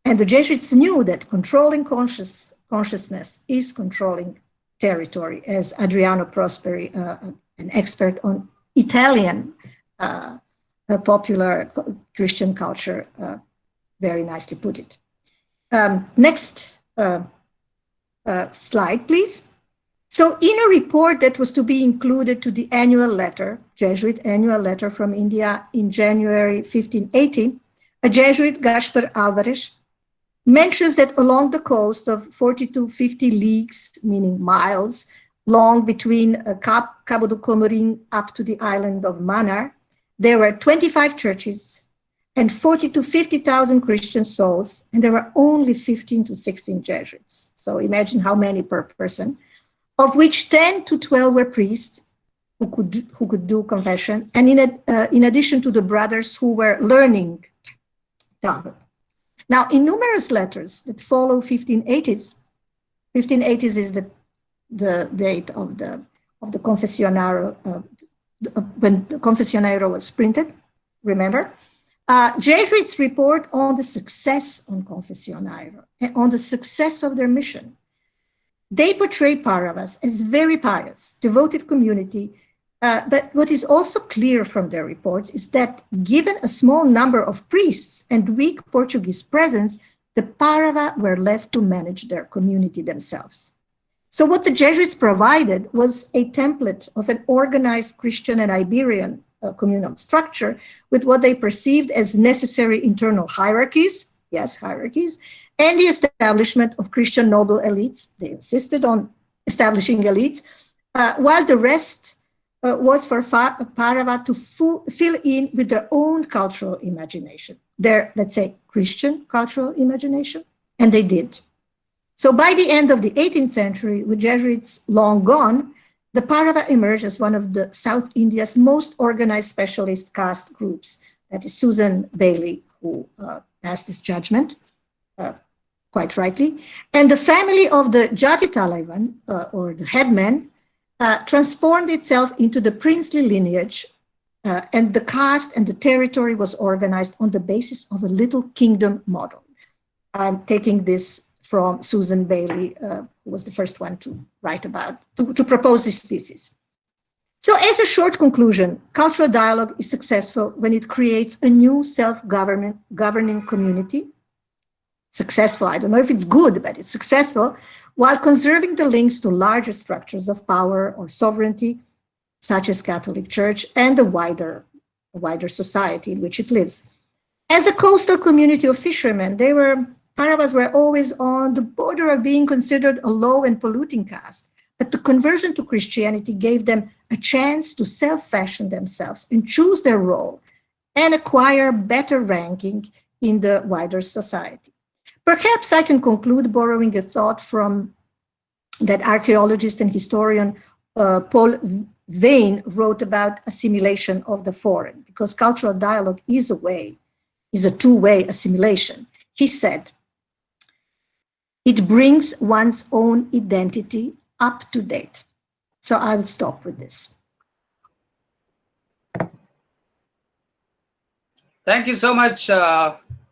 And the Jesuits knew that controlling consciousness is controlling territory, as Adriano Prosperi, an expert on Italian popular Christian culture very nicely put it. Next slide, please. So in a report that was to be included to the annual letter, Jesuit annual letter from India in January 1518, a Jesuit, Gaspar Alvarez, mentions that along the coast of 40 to 50 leagues, meaning miles, long between Cabo do Comorim up to the island of Manar, there were 25 churches and 40 to 50,000 Christian souls, and there were only 15 to 16 Jesuits. So imagine how many per person, of which 10 to 12 were priests who could do confession, and in addition to the brothers who were learning Talmud. Now, in numerous letters that follow 1580s, 1580s is the date of the Confessionario, when the Confessionario was printed, remember? Jesuits report on the success on Confessionario, on the success of their mission. They portray Pauravas as very pious, devoted community, but what is also clear from their reports is that given a small number of priests and weak Portuguese presence, the Paurava were left to manage their community themselves. So what the Jesuits provided was a template of an organized Christian and Iberian communal structure with what they perceived as necessary internal hierarchies, yes, hierarchies, and the establishment of Christian noble elites. They insisted on establishing elites, while the rest was for Paurava to fill in with their own cultural imagination, their, let's say, Christian cultural imagination, and they did. So by the end of the 18th century, with Jesuits long gone, the Paurava emerged as one of the South India's most organized specialist caste groups. That is Susan Bailey, who passed this judgment, quite rightly. And the family of the Jati Talaivan, or the headman, transformed itself into the princely lineage, and the caste and the territory was organized on the basis of a little kingdom model. I'm taking this from Susan Bailey, who was the first one to write about, to propose this thesis. So as a short conclusion, cultural dialogue is successful when it creates a new self-governing community. Successful, I don't know if it's good, but it's successful, while conserving the links to larger structures of power or sovereignty, such as Catholic Church and the wider society in which it lives. As a coastal community of fishermen, Pauravas were always on the border of being considered a low and polluting caste, but the conversion to Christianity gave them a chance to self-fashion themselves and choose their role and acquire better ranking in the wider society. Perhaps I can conclude borrowing a thought from that archaeologist and historian Paul Vane wrote about assimilation of the foreign, because cultural dialogue is a two-way assimilation. He said, it brings one's own identity up to date. So I will stop with this.
Thank you so much,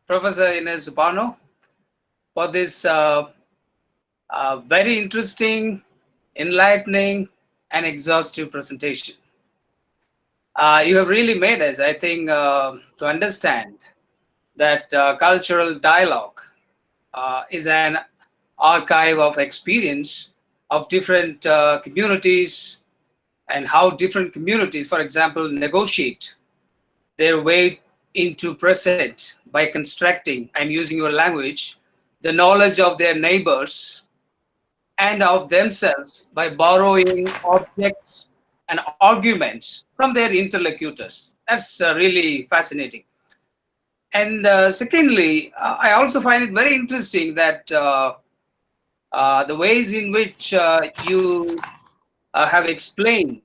Professor Ines Županov, for this very interesting, enlightening, and exhaustive presentation. You have really made us, I think, to understand that cultural dialogue is an archive of experience of different communities, and how different communities, for example, negotiate their way into present by constructing and using your language the knowledge of their neighbors and of themselves by borrowing objects and arguments from their interlocutors. That's really fascinating. And secondly, I also find it very interesting that the ways in which you have explained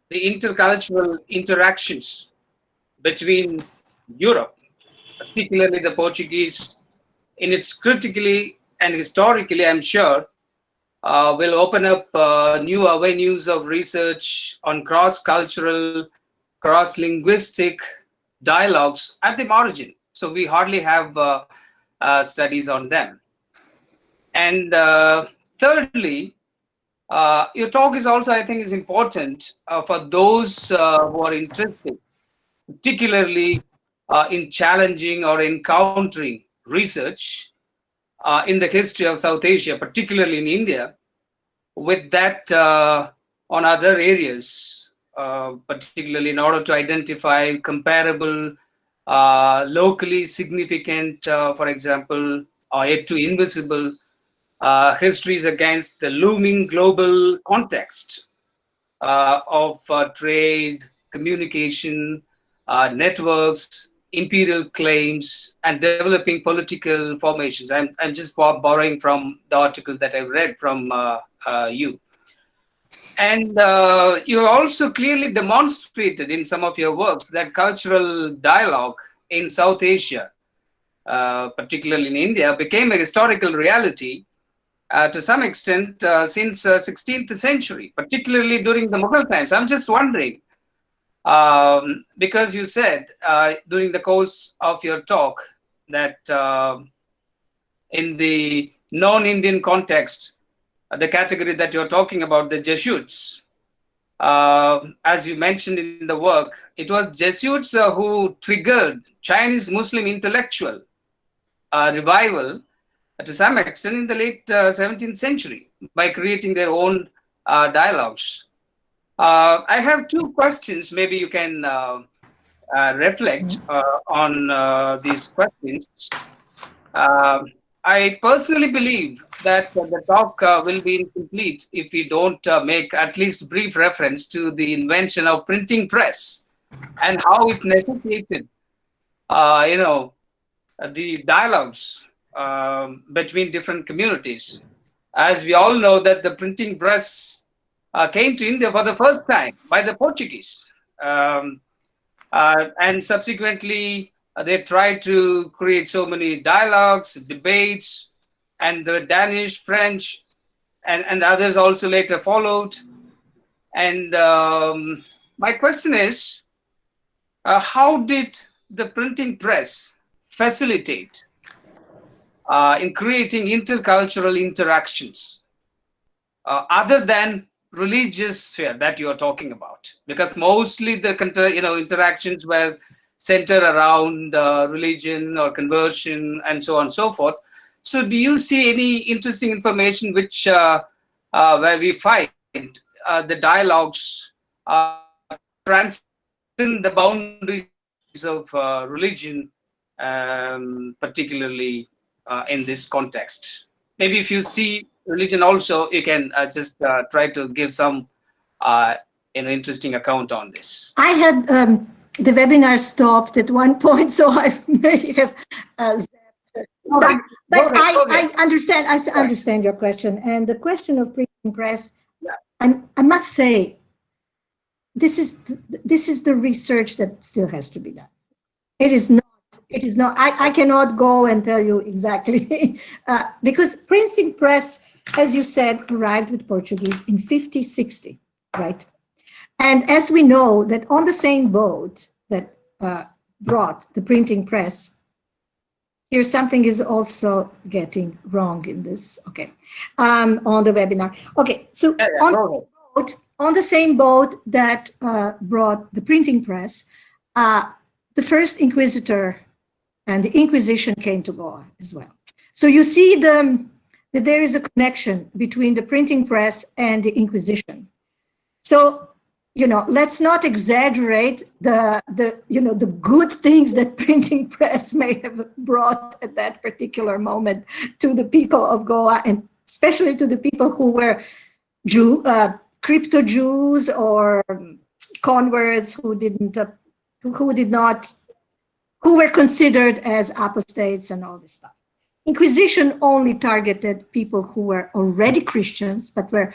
the intercultural interactions between Europe, particularly the Portuguese, in its critically and historically, I'm sure, will open up new avenues of research on cross-cultural, cross-linguistic dialogues at the margin. So we hardly have studies on them. And thirdly, your talk is also, I think, is important for those who are interested particularly in challenging or encountering research in the history of South Asia, particularly in India, with that on other areas, particularly in order to identify comparable, locally significant, for example, or yet to invisible histories against the looming global context of trade, communication, networks, imperial claims, and developing political formations. I'm just borrowing from the article that I read from you. And you also clearly demonstrated in some of your works that cultural dialogue in South Asia, particularly in India, became a historical reality to some extent since 16th century, particularly during the Mughal times. I'm just wondering, because you said during the course of your talk that in the non-Indian context, the category that you're talking about, the Jesuits, as you mentioned in the work, it was Jesuits who triggered Chinese Muslim intellectual revival to some extent in the late 17th century by creating their own dialogues. I have two questions. Maybe you can reflect on these questions. I personally believe that the talk will be incomplete if we don't make at least brief reference to the invention of printing press and how it necessitated, the dialogues between different communities. As we all know that the printing press came to India for the first time by the Portuguese. And subsequently, they tried to create so many dialogues, debates, and the Danish, French, and others also later followed. And my question is, how did the printing press facilitate in creating intercultural interactions other than religious sphere that you are talking about? Because mostly the interactions were centered around religion or conversion and so on and so forth. So do you see any interesting information which where we find the dialogues transcend the boundaries of religion, particularly in this context? Maybe if you see religion also, you can just try to give some interesting account on this.
I had the webinar stopped at one point, so I may have but I understand. I understand your question, and the question of printing press. Yeah. I must say, this is the research that still has to be done. It is not. It is not. I cannot go and tell you exactly because printing press, as you said, arrived with Portuguese in 50-60, right? And as we know that on the same boat that brought the printing press, here something is also getting wrong in this, okay, on the webinar. Okay, so on the same boat that brought the printing press, the first inquisitor and the Inquisition came to Goa as well. So you see that there is a connection between the printing press and the Inquisition. So, let's not exaggerate the good things that printing press may have brought at that particular moment to the people of Goa, and especially to the people who were crypto Jews or converts who were considered as apostates and all this stuff. Inquisition only targeted people who were already Christians, but were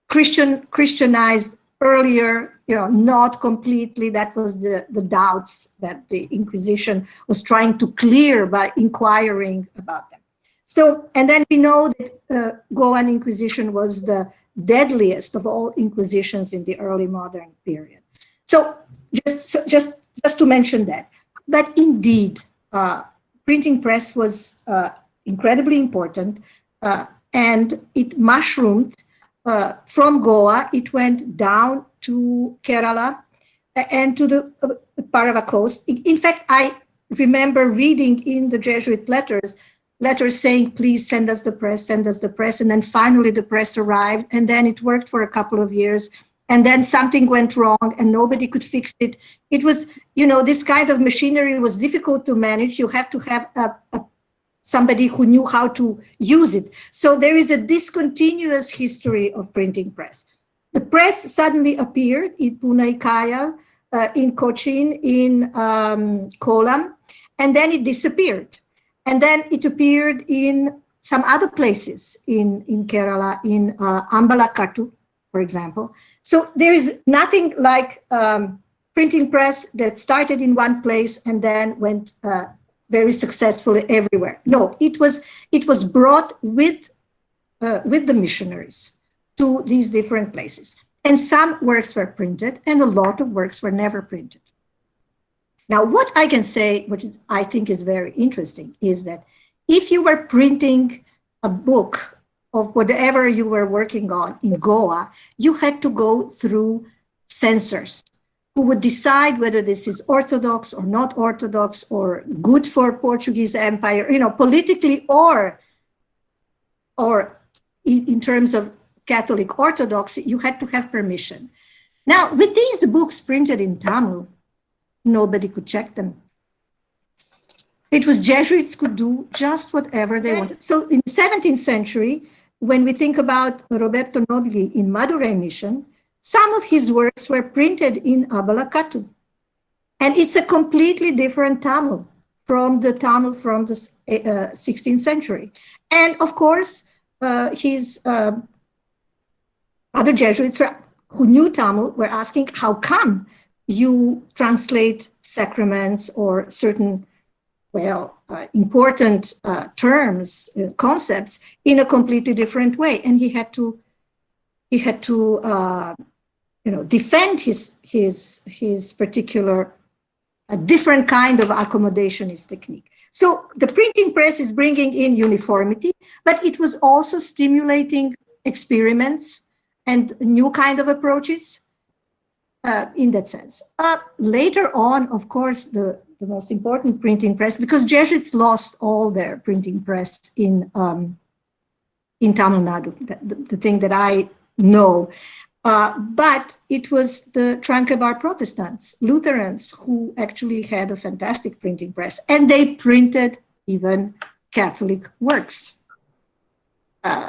Christianized earlier, not completely. That was the doubts that the Inquisition was trying to clear by inquiring about them. So, and then we know that Goan Inquisition was the deadliest of all inquisitions in the early modern period. So, just to mention that. But indeed, printing press was incredibly important, and it mushroomed from Goa. It went down to Kerala, and to the Parava coast. In fact, I remember reading in the Jesuit letters saying, please send us the press, send us the press. And then finally the press arrived, and then it worked for a couple of years. And then something went wrong and nobody could fix it. It was, this kind of machinery was difficult to manage. You had to have somebody who knew how to use it. So there is a discontinuous history of printing press. The press suddenly appeared in Pune, Kaya, in Cochin, in Kollam, and then it disappeared. And then it appeared in some other places in Kerala, in Ambalakattu, for example. So there is nothing like printing press that started in one place and then went very successfully everywhere. No, it was brought with the missionaries to these different places. And some works were printed and a lot of works were never printed. Now, what I can say, which I think is very interesting, is that if you were printing a book of whatever you were working on in Goa, you had to go through censors who would decide whether this is orthodox or not orthodox or good for Portuguese Empire, politically or in terms of Catholic Orthodoxy, you had to have permission. Now, with these books printed in Tamil, nobody could check them. It was Jesuits could do just whatever they wanted. So in the 17th century, when we think about Roberto Nobili in Madurai Mission, some of his works were printed in Abalakattu. And it's a completely different Tamil from the 16th century. And of course, his other Jesuits who knew Tamil were asking, how come you translate sacraments or certain, important terms, concepts in a completely different way? And he had to defend his particular different kind of accommodationist technique. So the printing press is bringing in uniformity, but it was also stimulating experiments and new kind of approaches in that sense. Later on, of course, the most important printing press, because Jesuits lost all their printing press in Tamil Nadu, the thing that I know. But it was the Tranquebar Protestants, Lutherans, who actually had a fantastic printing press, and they printed even Catholic works.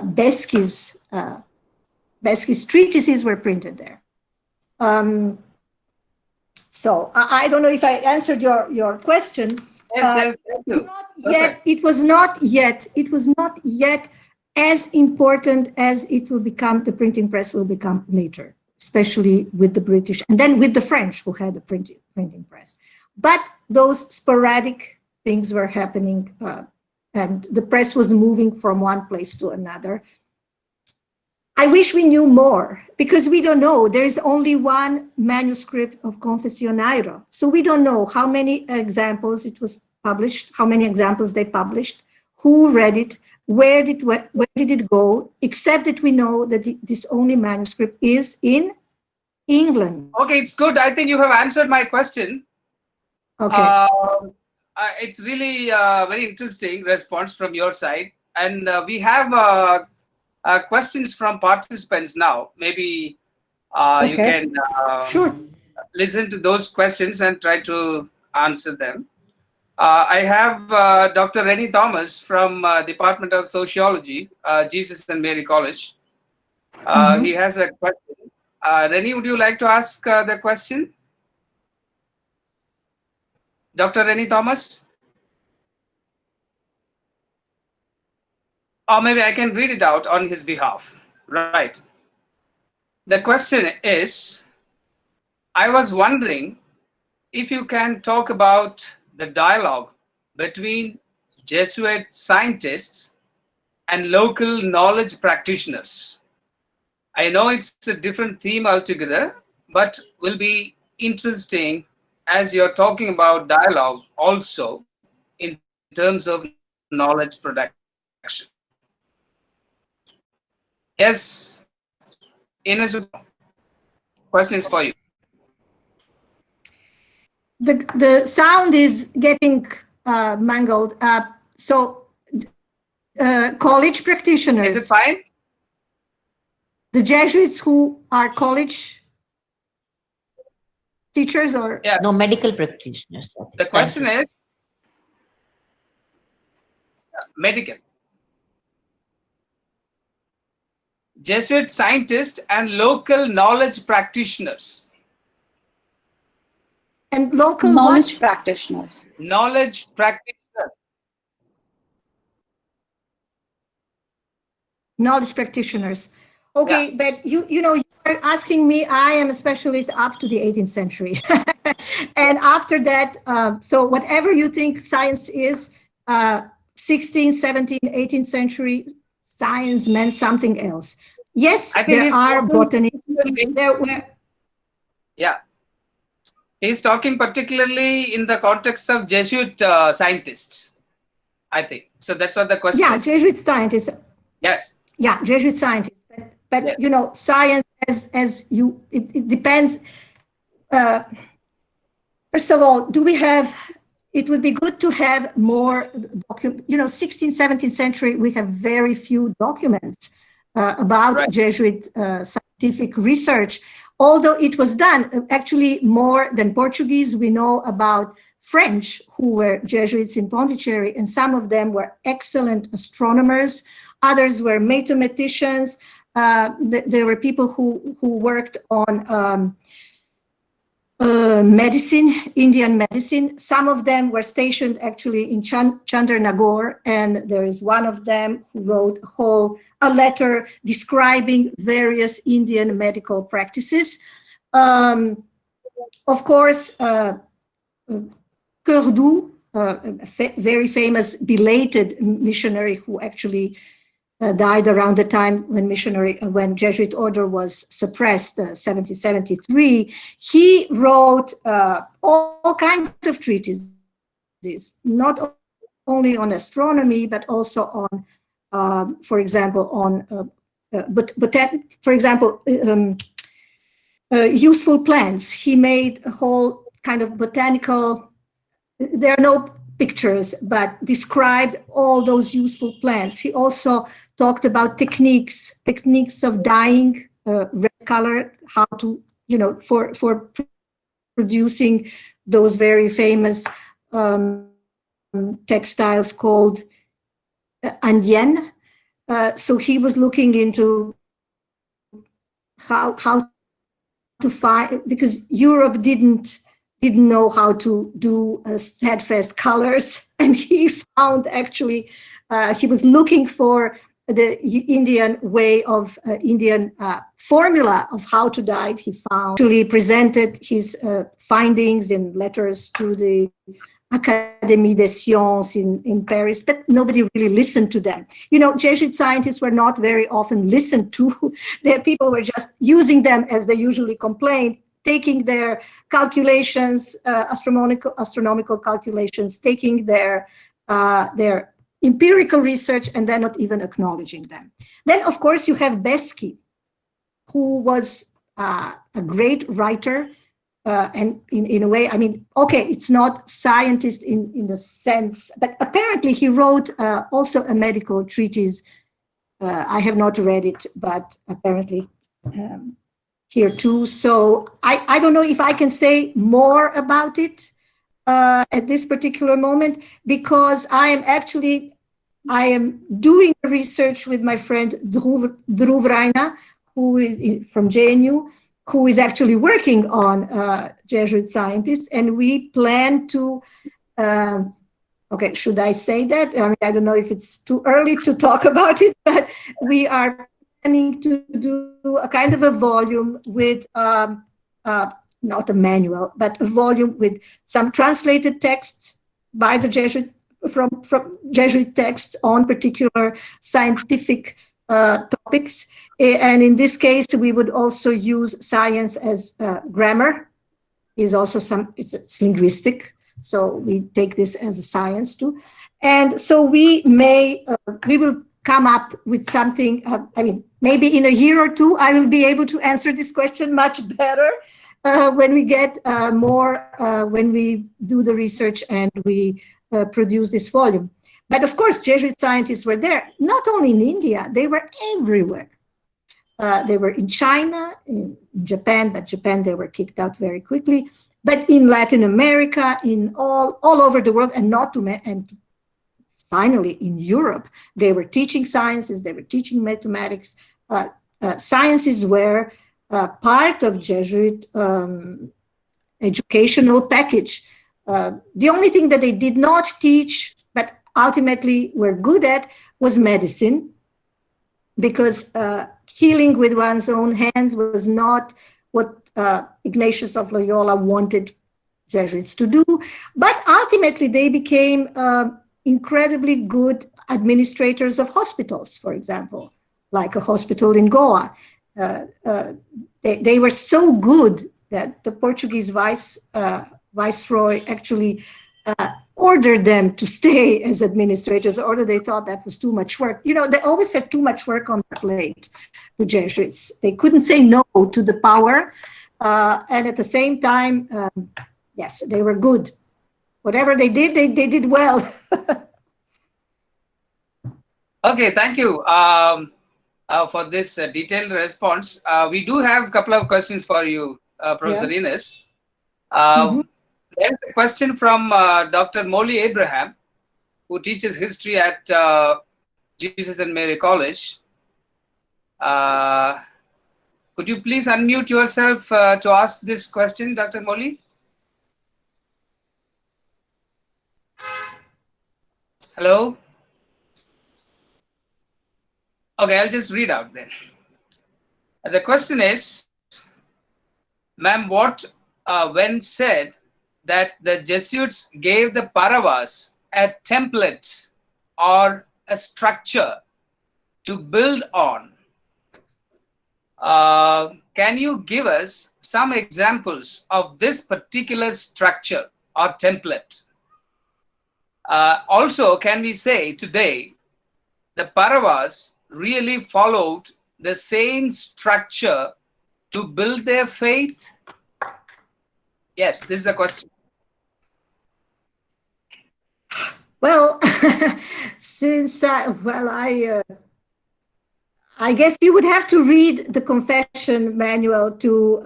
Besky's treatises were printed there. So I don't know if I answered your question.
Yes, thank you.
It was not yet as important as it will become, the printing press will become later, especially with the British, and then with the French who had a printing press. But those sporadic things were happening, and the press was moving from one place to another. I wish we knew more, because we don't know. There is only one manuscript of Confessionario. So we don't know how many examples it was published, how many examples they published, who read it, where did it go, except that we know that this only manuscript is in England.
Okay, it's good. I think you have answered my question.
Okay.
It's really very interesting response from your side. And we have questions from participants now. Maybe you can
Sure.
listen to those questions and try to answer them. I have Dr. Rennie Thomas from Department of Sociology, Jesus and Mary College. He has a question. Rennie, would you like to ask the question? Dr. Rennie Thomas? Or maybe I can read it out on his behalf. Right. The question is, I was wondering if you can talk about the dialogue between Jesuit scientists and local knowledge practitioners. I know it's a different theme altogether, but will be interesting as you're talking about dialogue also in terms of knowledge production. Yes, Ines, question is for you.
the sound is getting mangled. So college practitioners.
Is it fine?
The Jesuits who are college teachers or?
Yeah.
No, medical practitioners.
The question is medical. Jesuit scientists and local knowledge practitioners.
And local
knowledge practitioners.
Knowledge practitioners.
Knowledge practitioners. Okay, yeah. But you know, you're asking me, I am a specialist up to the 18th century. And after that, so whatever you think science is, 16th, 17th, 18th century, science meant something else. Yes, there are botanists. There were.
Yeah. He's talking particularly in the context of Jesuit scientists, I think. So that's what the question is.
Yeah, Jesuit scientists.
Yes.
Yeah, Jesuit scientists. But yes. You know, science it depends. First of all, do we have, it would be good to have more documents. You know, 16th, 17th century, we have very few documents about right. Jesuit scientific research. Although it was done, actually more than Portuguese, we know about French who were Jesuits in Pondicherry, and some of them were excellent astronomers. Others were mathematicians. There were people who worked on medicine, Indian medicine. Some of them were stationed actually in Chandernagore, and there is one of them who wrote a letter describing various Indian medical practices. Of course, Curdu, a very famous belated missionary who actually died around the time when Jesuit order was suppressed, 1773. He wrote all kinds of treatises, not only on astronomy, but also on, for example, on, useful plants. He made a whole kind of botanical. There are no pictures, but described all those useful plants. He also talked about techniques of dyeing red color, how to, you know, for producing those very famous textiles called Indienne. So he was looking into how to find, because Europe didn't know how to do steadfast colors, and he found actually he was looking for the Indian way of Indian formula of how to dye. He found, actually presented his findings in letters to the Académie des Sciences in Paris, but nobody really listened to them. You know, Jesuit scientists were not very often listened to. Their people were just using them, as they usually complained, taking their calculations, astronomical calculations, taking their empirical research, and then not even acknowledging them. Then, of course, you have Besky, who was a great writer, and in a way, I mean, okay, it's not scientist in the sense, but apparently he wrote also a medical treatise. I have not read it, but apparently here too. So I don't know if I can say more about it at this particular moment, because I am doing research with my friend Dhruv Raina, who is from JNU, who is actually working on Jesuit scientists, and we plan to, okay, should I say that? I mean, I don't know if it's too early to talk about it, but we are planning to do a kind of a volume with, not a manual, but a volume with some translated texts by the Jesuit, from Jesuit texts on particular scientific topics. And in this case, we would also use science as grammar. Is also it's linguistic. So we take this as a science too. And so we will come up with something. I mean, maybe in a year or two, I will be able to answer this question much better when we get more, when we do the research and we produce this volume. But of course, Jesuit scientists were there, not only in India, they were everywhere. They were in China, in Japan, but Japan, they were kicked out very quickly. But in Latin America, in all over the world, and finally in Europe, they were teaching sciences, they were teaching mathematics. Sciences were part of Jesuit educational package. The only thing that they did not teach, but ultimately were good at, was medicine, because healing with one's own hands was not what Ignatius of Loyola wanted Jesuits to do. But ultimately, they became incredibly good administrators of hospitals, for example, like a hospital in Goa. They were so good that the Portuguese viceroy actually ordered them to stay as administrators, or they thought that was too much work. You know, they always had too much work on their plate, the Jesuits. They couldn't say no to the power. And at the same time, yes, they were good. Whatever they did, they did well.
Okay, thank you for this detailed response. We do have a couple of questions for you, Professor Ines. There's a question from Dr. Molly Abraham, who teaches history at Jesus and Mary College. Could you please unmute yourself to ask this question, Dr. Molly? Hello? Okay, I'll just read out then. The question is, ma'am, what when said that the Jesuits gave the Paravas a template or a structure to build on? Can you give us some examples of this particular structure or template? Also, can we say today the Paravas really followed the same structure to build their faith? Yes, this is the question.
Well, since I guess you would have to read the confession manual to,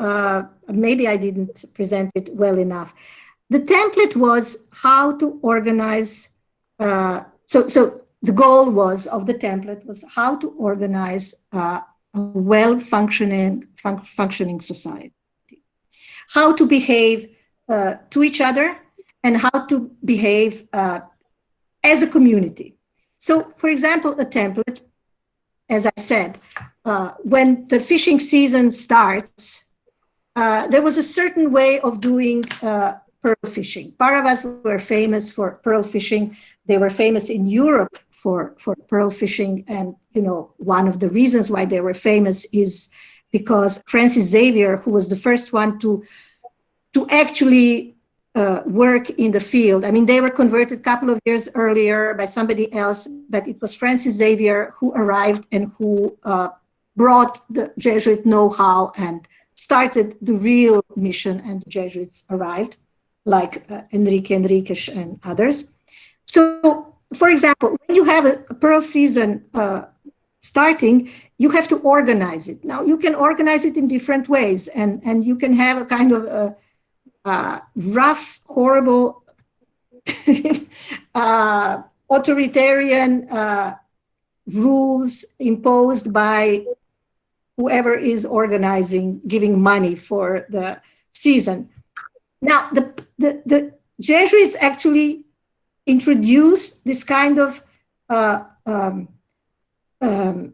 maybe I didn't present it well enough. The template was how to organize, so the goal of the template was how to organize a well-functioning society, how to behave to each other, and how to behave as a community. So, for example, a template, as I said, when the fishing season starts, there was a certain way of doing pearl fishing. Paravas were famous for pearl fishing. They were famous in Europe for pearl fishing. And, you know, one of the reasons why they were famous is because Francis Xavier, who was the first one to actually work in the field. I mean, they were converted a couple of years earlier by somebody else, but it was Francis Xavier who arrived and who brought the Jesuit know-how and started the real mission, and the Jesuits arrived, like Enrique Enriquez and others. So, for example, when you have a pearl season starting, you have to organize it. Now, you can organize it in different ways, and you can have a kind of rough, horrible, authoritarian rules imposed by whoever is organizing, giving money for the season. Now, the Jesuits actually introduced this kind of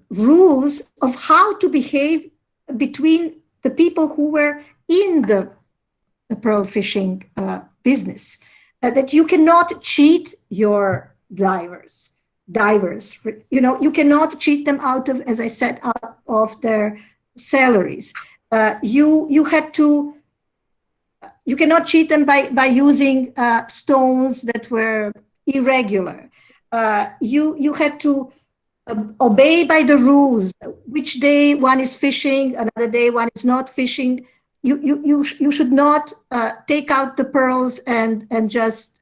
rules of how to behave between the people who were in the pearl fishing business, that you cannot cheat your divers, you know, you cannot cheat them out of, as I said, out of their salaries. You cannot cheat them by using stones that were irregular. You had to obey by the rules. Which day one is fishing, another day one is not fishing. You should not take out the pearls and just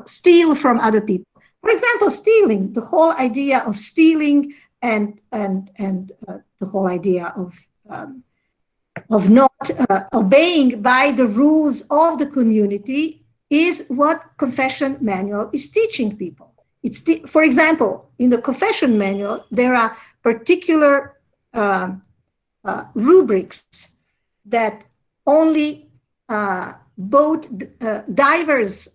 steal from other people. For example, stealing. The whole idea of stealing and the whole idea of not obeying by the rules of the community is what confession manual is teaching people. For example, in the confession manual, there are particular rubrics that only boat divers,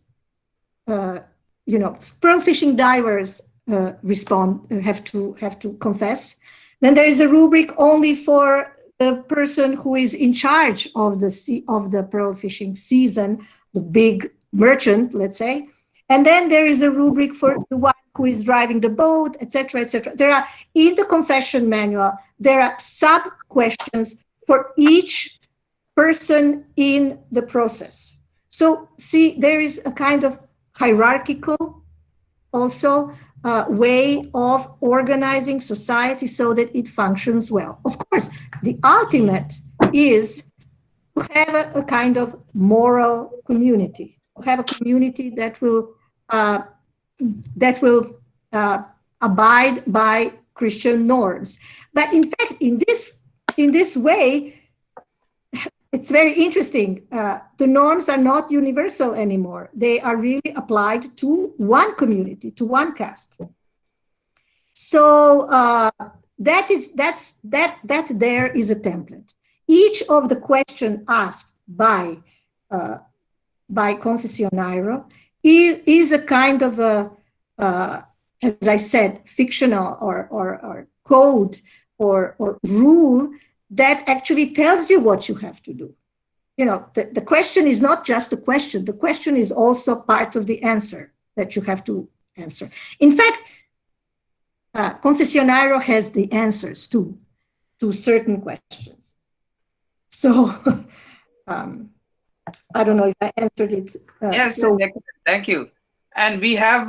pearl fishing divers have to confess. Then there is a rubric only for the person who is in charge of the pearl fishing season, the big merchant, let's say. And then there is a rubric for the one who is driving the boat, etc., etc. There are, in the confession manual, there are sub-questions for each person in the process. So see, there is a kind of hierarchical also way of organizing society so that it functions well. Of course, the ultimate is to have a kind of moral community, to have a community that will abide by Christian norms. But in fact, in this way, it's very interesting. The norms are not universal anymore. They are really applied to one community, to one caste. So that there is a template. Each of the questions asked by confessionario is a kind of as I said, fictional or code or rule that actually tells you what you have to do. The question is not just a question. The question is also part of the answer that you have to answer. In fact, confessionario has the answers to certain questions. So I don't know if I answered it.
Yes, thank you. And we have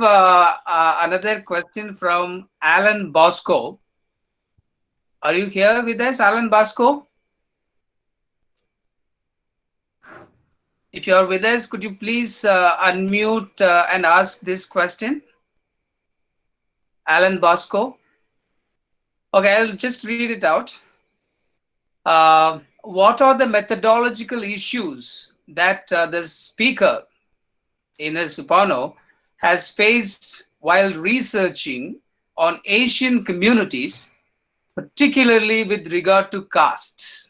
another question from Alan Bosco. Are you here with us, Alan Bosco? If you are with us, could you please unmute and ask this question? Alan Bosco. Okay, I'll just read it out. What are the methodological issues that the speaker, Ines Zupanov, has faced while researching on Asian communities, particularly with regard to caste?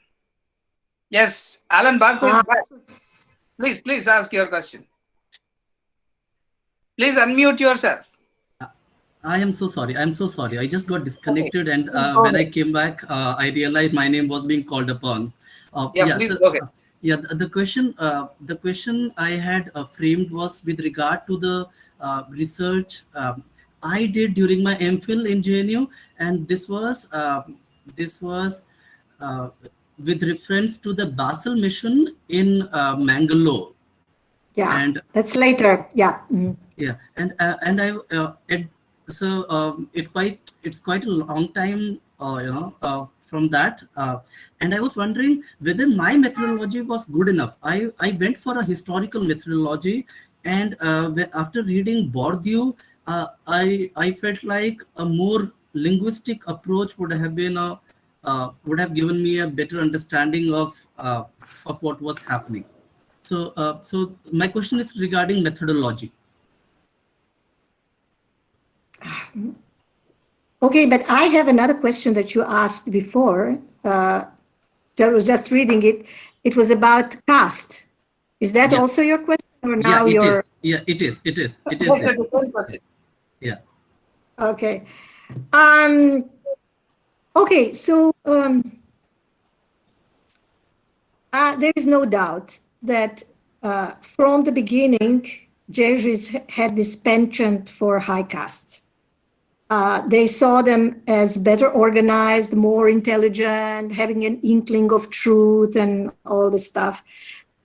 Yes, Alan Bosco, please ask your question. Please unmute yourself.
I am so sorry. I'm so sorry. I just got disconnected, and when I came back, I realized my name was being called upon.
Please go ahead.
Yeah, the question I had framed was with regard to the research I did during my MPhil in JNU, and this was with reference to the Basel mission in Mangalore.
Yeah,
and
that's later. Yeah. Mm-hmm.
Yeah, and it's quite a long time, from that, and I was wondering whether my methodology was good enough. I went for a historical methodology, and after reading Bourdieu, I felt like a more linguistic approach would have given me a better understanding of what was happening. So my question is regarding methodology.
Okay, but I have another question that you asked before. I was just reading it. It was about caste. Is that also your question, or now
it is. It is. Yeah.
Okay. Okay. So there is no doubt that from the beginning, Jesuits had this penchant for high castes. They saw them as better organized, more intelligent, having an inkling of truth and all this stuff.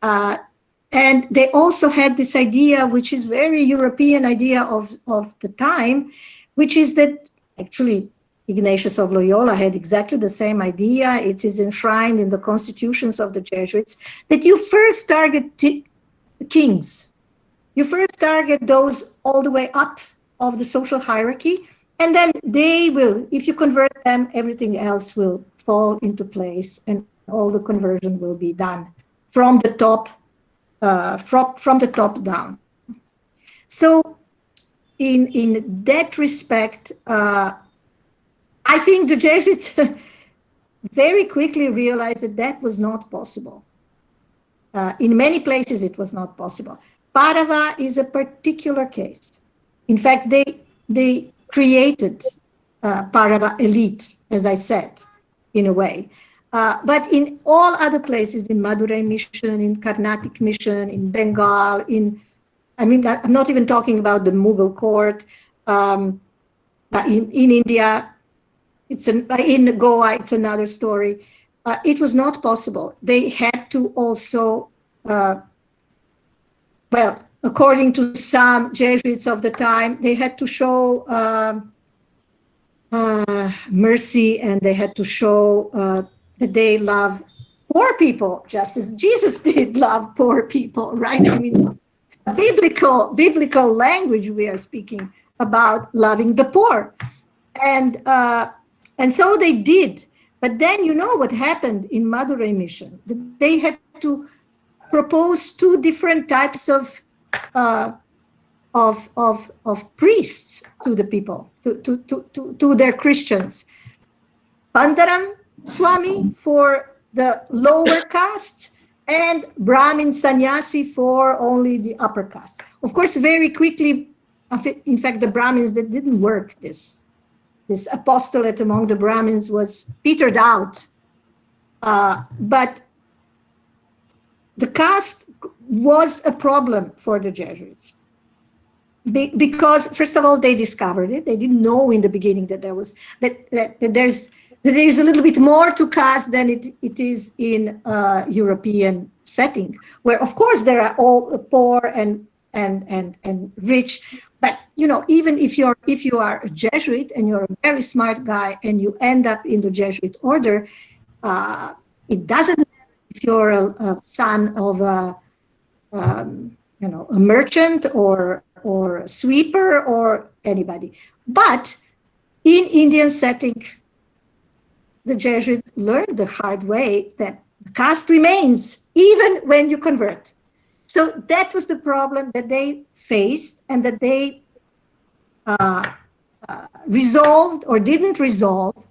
And they also had this idea, which is very European idea of the time, which is that actually, Ignatius of Loyola had exactly the same idea. It is enshrined in the constitutions of the Jesuits that you first target kings. You first target those all the way up of the social hierarchy, and then they will, if you convert them, everything else will fall into place, and all the conversion will be done from the top, from the top down. So, in that respect, I think the Jesuits very quickly realized that that was not possible. In many places, it was not possible. Padova is a particular case. In fact, they created Padova elite, as I said, in a way. But in all other places, in Madurai mission, in Carnatic mission, in Bengal, I'm not even talking about the Mughal court. In India, in Goa, it's another story. It was not possible. They had to also, well, according to some Jesuits of the time, they had to show mercy, and they had to show that they love poor people, just as Jesus did love poor people, right? I mean, biblical language we are speaking about loving the poor. And so they did. But then you know what happened in Madurai mission. They had to propose two different types of priests to the people, to their Christians. Pandaram Swami for the lower caste, and Brahmin sannyasi for only the upper caste. Of course, very quickly, in fact, the Brahmins, that didn't work. This apostolate among the Brahmins was petered out. But the caste was a problem for the Jesuits. Because, first of all, they discovered it. They didn't know in the beginning that there was that there is a little bit more to caste than it is in a European setting, where of course there are all poor and rich. But you know, even if you are a Jesuit and you're a very smart guy and you end up in the Jesuit order, it doesn't matter if you're a son of a merchant or a sweeper or anybody. But in Indian setting, the Jesuits learned the hard way that caste remains even when you convert. So that was the problem that they faced and that they resolved or didn't resolve.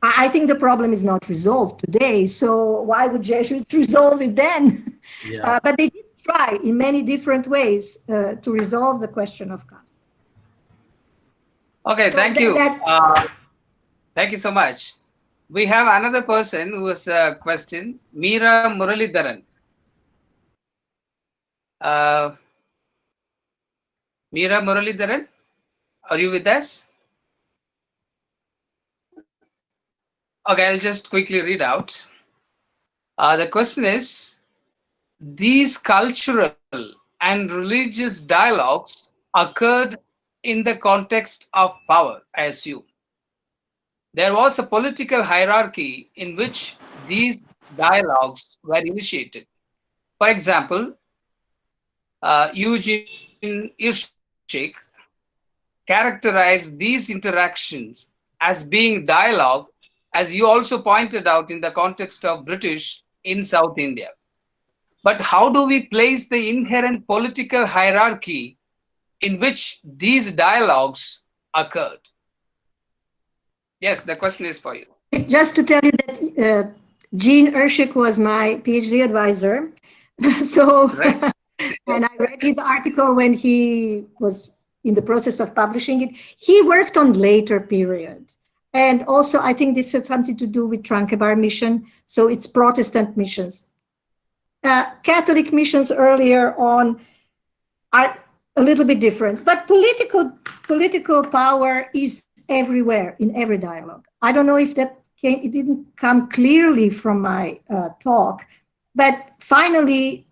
I think the problem is not resolved today, so why would Jesuits resolve it then?
Yeah.
But they did try in many different ways to resolve the question of caste.
Okay, thank you. Thank you so much. We have another person who has a question, Meera Muralidharan. Meera Muralidharan, are you with us? Okay, I'll just quickly read out. The question is, these cultural and religious dialogues occurred in the context of power, I assume. There was a political hierarchy in which these dialogues were initiated. For example, Eugene Irschik characterized these interactions as being dialogue, as you also pointed out in the context of British in South India. But how do we place the inherent political hierarchy in which these dialogues occurred? Yes, the question is for you.
Just to tell you that Gene Irschik was my PhD advisor. So, right. And I read his article when he was in the process of publishing it. He worked on later period. And also, I think this has something to do with Tranquebar mission. So it's Protestant missions. Catholic missions earlier on are a little bit different, but political power is everywhere in every dialogue. I don't know if it didn't come clearly from my talk, but finally,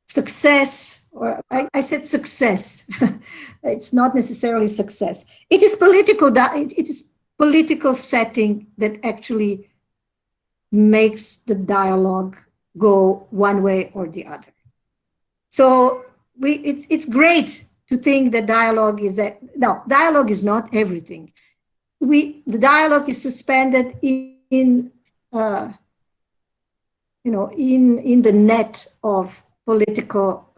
success or I said success. It's not necessarily success. It is political. It is political setting that actually makes the dialogue go one way or the other. So it's great to think that dialogue is dialogue is not everything. The dialogue is suspended in the net of political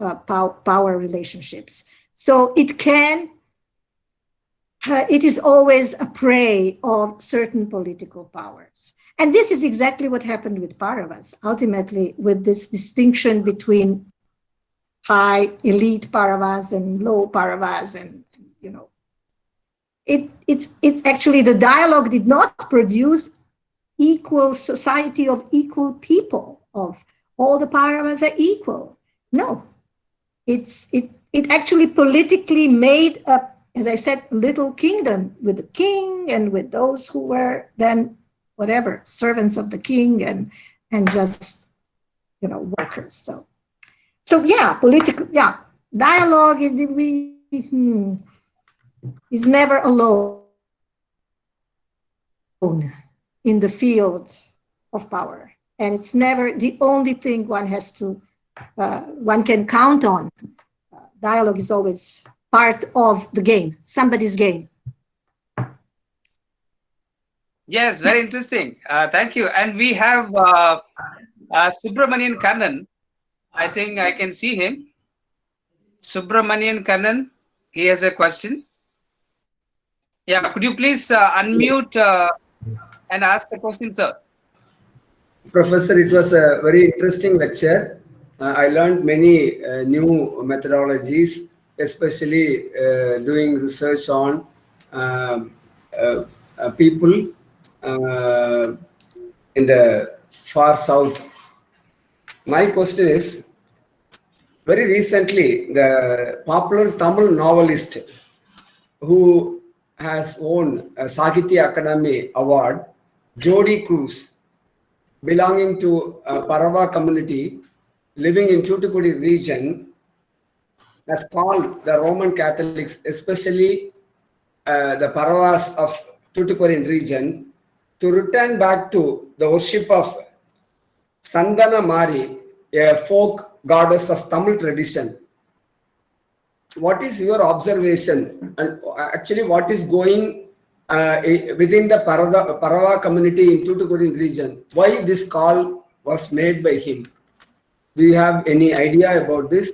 power relationships. So it is always a prey of certain political powers. And this is exactly what happened with Pauravas, ultimately, with this distinction between high elite Pauravas and low Pauravas, and it's actually the dialogue did not produce equal society of equal people, of all the Pauravas are equal. No, it actually politically made a, as I said, little kingdom with the king and with those who were then whatever servants of the king and just workers. So yeah, political dialogue is never alone in the field of power, and it's never the only thing one can count on. Dialogue is always part of the game, somebody's game.
Yes, very interesting. Thank you. And we have Subramanian Kannan. I think I can see him. Subramanian Kannan, he has a question. Yeah, could you please unmute and ask the question, sir?
Professor, it was a very interesting lecture. I learned many new methodologies, especially doing research on people in the far south. My question is, very recently, the popular Tamil novelist who has won a Sahitya Academy Award, Jodi Cruz, belonging to a Parava community living in Tuticorin region, has called the Roman Catholics, especially the Paravas of Tuticorin region, to return back to the worship of Sandana Mari, a folk goddess of Tamil tradition. What is your observation, and actually what is going within the Parava community in Tuticorin region? Why this call was made by him? Do you have any idea about this?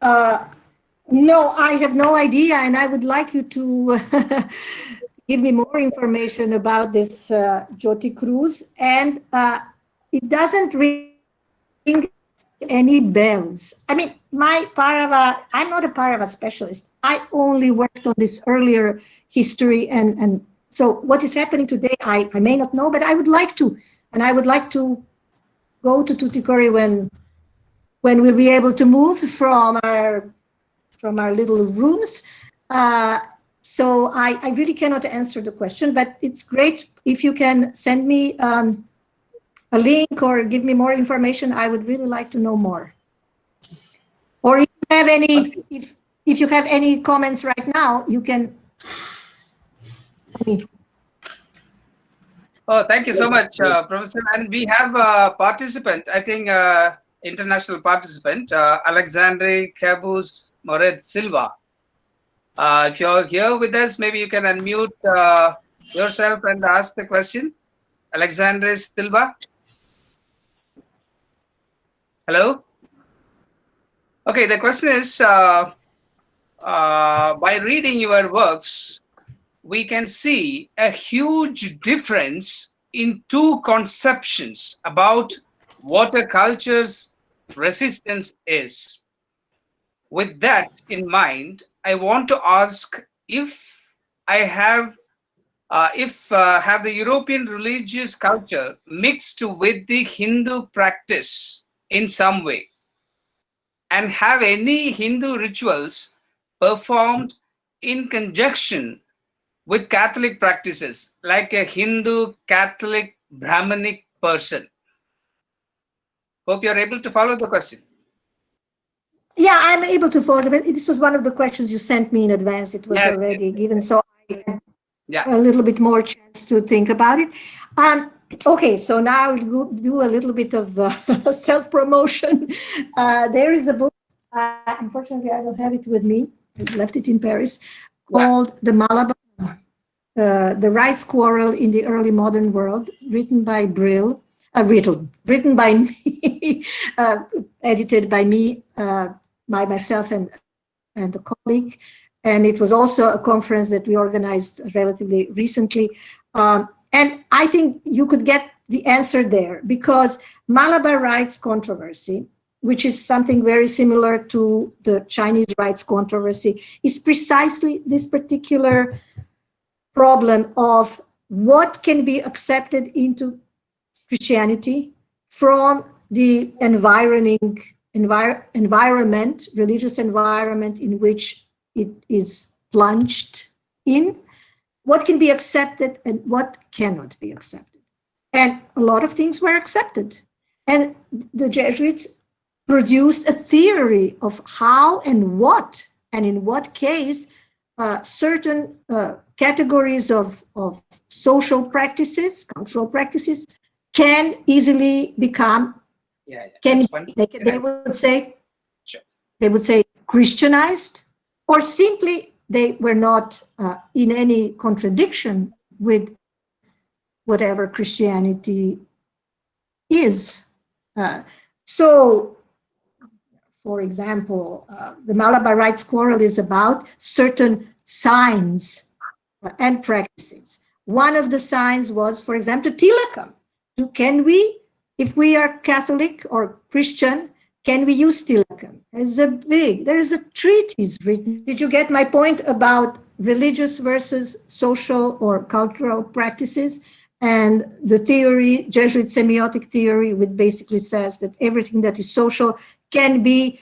No, I have no idea, and I would like you to give me more information about this Jyoti Cruz. And it doesn't ring any bells. I mean, my Parava, I'm not a Parava specialist. I only worked on this earlier history, and so what is happening today, I may not know, but I would like to, and I would like to go to Tuticorin when we'll be able to move from our little rooms. So I really cannot answer the question, but it's great if you can send me a link or give me more information. I would really like to know more. Or if you have any, if you have any comments right now, you can.
Oh, thank you so much, Professor. And we have a participant, I think, international participant, Alexandre Cabus Moret Silva. If you're here with us, maybe you can unmute yourself and ask the question. Alexandre Silva. Hello? Okay, the question is, by reading your works, we can see a huge difference in two conceptions about what a culture's resistance is. With that in mind, I want to ask if have the European religious culture mixed with the Hindu practice in some way, and have any Hindu rituals performed in conjunction with Catholic practices, like a Hindu, Catholic, Brahminic person. Hope you're able to follow the question.
Yeah, I'm able to follow. But this was one of the questions you sent me in advance. It was
Yes,
already given, so I had
yeah.
a little bit more chance to think about it. Okay, so now we'll do a little bit of self-promotion. There is a book, unfortunately I don't have it with me, I left it in Paris, called The Malabar, The Rights Quarrel in the Early Modern World, written by written by me, edited by me, by myself and a colleague. And it was also a conference that we organized relatively recently. And I think you could get the answer there, because Malabar rights controversy, which is something very similar to the Chinese rights controversy, is precisely this particular problem of what can be accepted into Christianity from the environment, religious environment in which it is plunged in, what can be accepted and what cannot be accepted. And a lot of things were accepted. And the Jesuits produced a theory of how and what, and in what case, certain categories of social practices, cultural practices, can easily become, they would say,
Sure.
they would say Christianized, or simply they were not in any contradiction with whatever Christianity is. So, for example, the Malabar rights quarrel is about certain signs and practices. One of the signs was, for example, tilakam. Can we, if we are Catholic or Christian, can we use tilakam? There is a treatise written. Did you get my point about religious versus social or cultural practices? And the theory, Jesuit semiotic theory, which basically says that everything that is social can be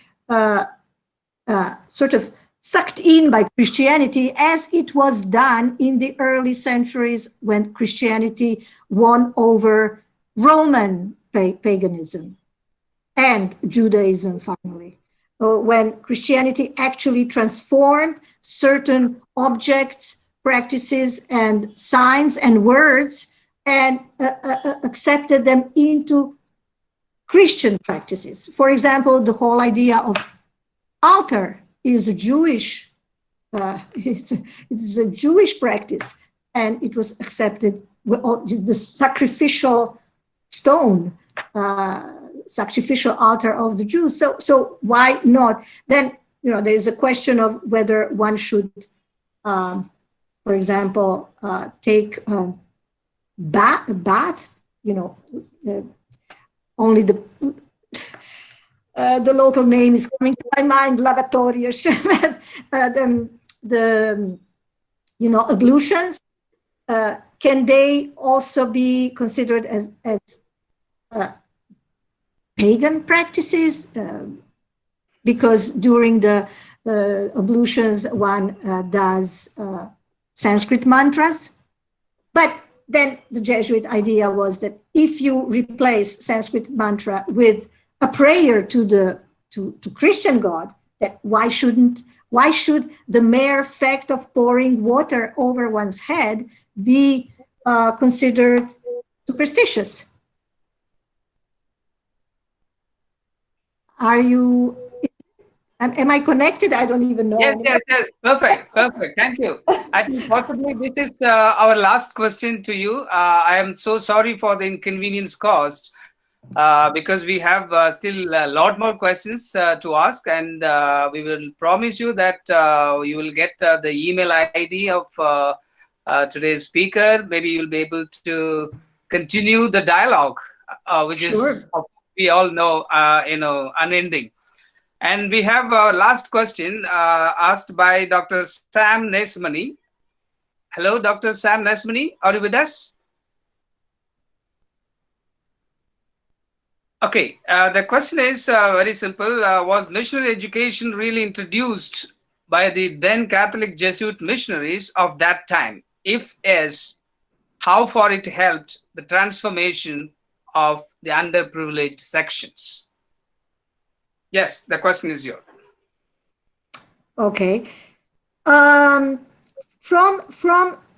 sort of sucked in by Christianity, as it was done in the early centuries when Christianity won over Roman paganism and Judaism finally. When Christianity actually transformed certain objects, practices, and signs and words and accepted them into Christian practices. For example, the whole idea of altar is a Jewish, it's a Jewish practice, and it was accepted with the sacrificial stone, sacrificial altar of the Jews. So why not? Then, there is a question of whether one should, for example, take a bath, only the local name is coming to my mind, lavatorio, the ablutions, can they also be considered as pagan practices? Because during the ablutions, one does Sanskrit mantras. But then the Jesuit idea was that if you replace Sanskrit mantra with a prayer to Christian God, that why should the mere fact of pouring water over one's head be considered superstitious? Am I connected? I don't even know.
Yes. Perfect. Thank you. I think possibly this is our last question to you. I am so sorry for the inconvenience caused, because we have still a lot more questions to ask, and we will promise you that you will get the email ID of today's speaker. Maybe you'll be able to continue the dialogue, which is, we all know, unending. And we have our last question asked by Dr. Sam Nesmani. Hello, Dr. Sam Nesmani, are you with us? Okay, the question is very simple. Was missionary education really introduced by the then Catholic Jesuit missionaries of that time? If yes, how far it helped the transformation of the underprivileged sections? Yes, the question is yours.
Okay. From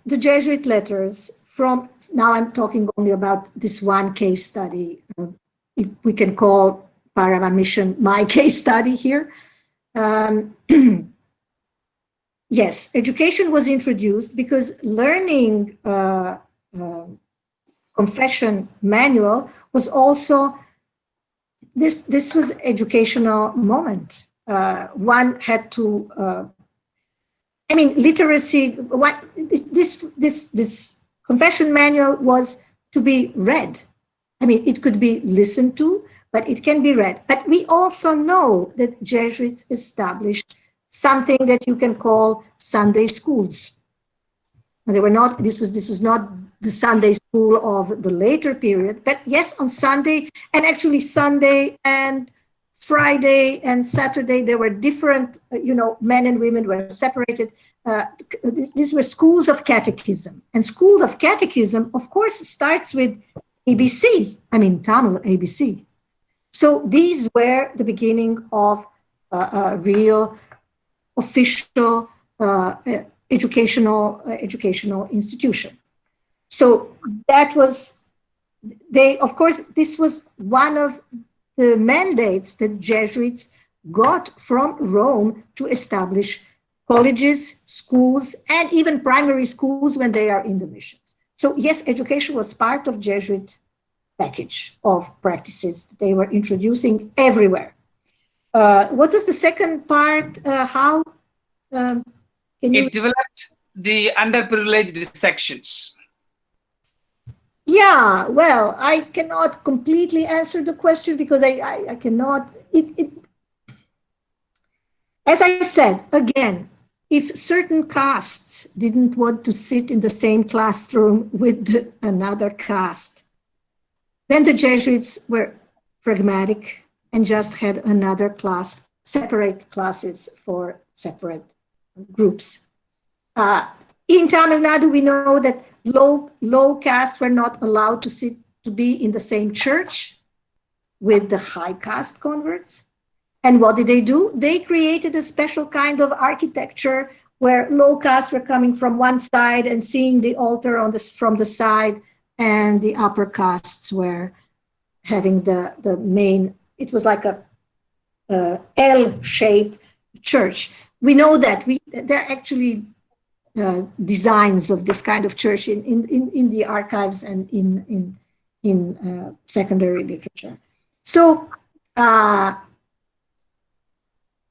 the Jesuit letters, now I'm talking only about this one case study. If we can call Parava Mission my case study here. Yes, education was introduced because learning confession manual was also, this was educational moment. One had to, literacy, this confession manual was to be read. It could be listened to, but it can be read. But we also know that Jesuits established something that you can call Sunday schools. And they were not, this was not the Sunday school of the later period, but yes, on Sunday, and actually Sunday and Friday and Saturday, there were different, men and women were separated. These were schools of catechism. And school of catechism, of course, starts with ABC, Tamil ABC. So these were the beginning of a real official educational institution. So that was, of course, this was one of the mandates that Jesuits got from Rome to establish colleges, schools, and even primary schools when they are in the missions. So yes, education was part of Jesuit package of practices that they were introducing everywhere. What was the second part? How
it developed the underprivileged sections?
Yeah, well, I cannot completely answer the question because I cannot. As I said, again, if certain castes didn't want to sit in the same classroom with another caste, then the Jesuits were pragmatic and just had another class, separate classes for separate groups. In Tamil Nadu, we know that low castes were not allowed to be in the same church with the high caste converts. And what did they do? They created a special kind of architecture where low castes were coming from one side and seeing the altar from the side, and the upper castes were having the main, it was like a L-shaped church. We know that there are actually designs of this kind of church in the archives and in secondary literature. So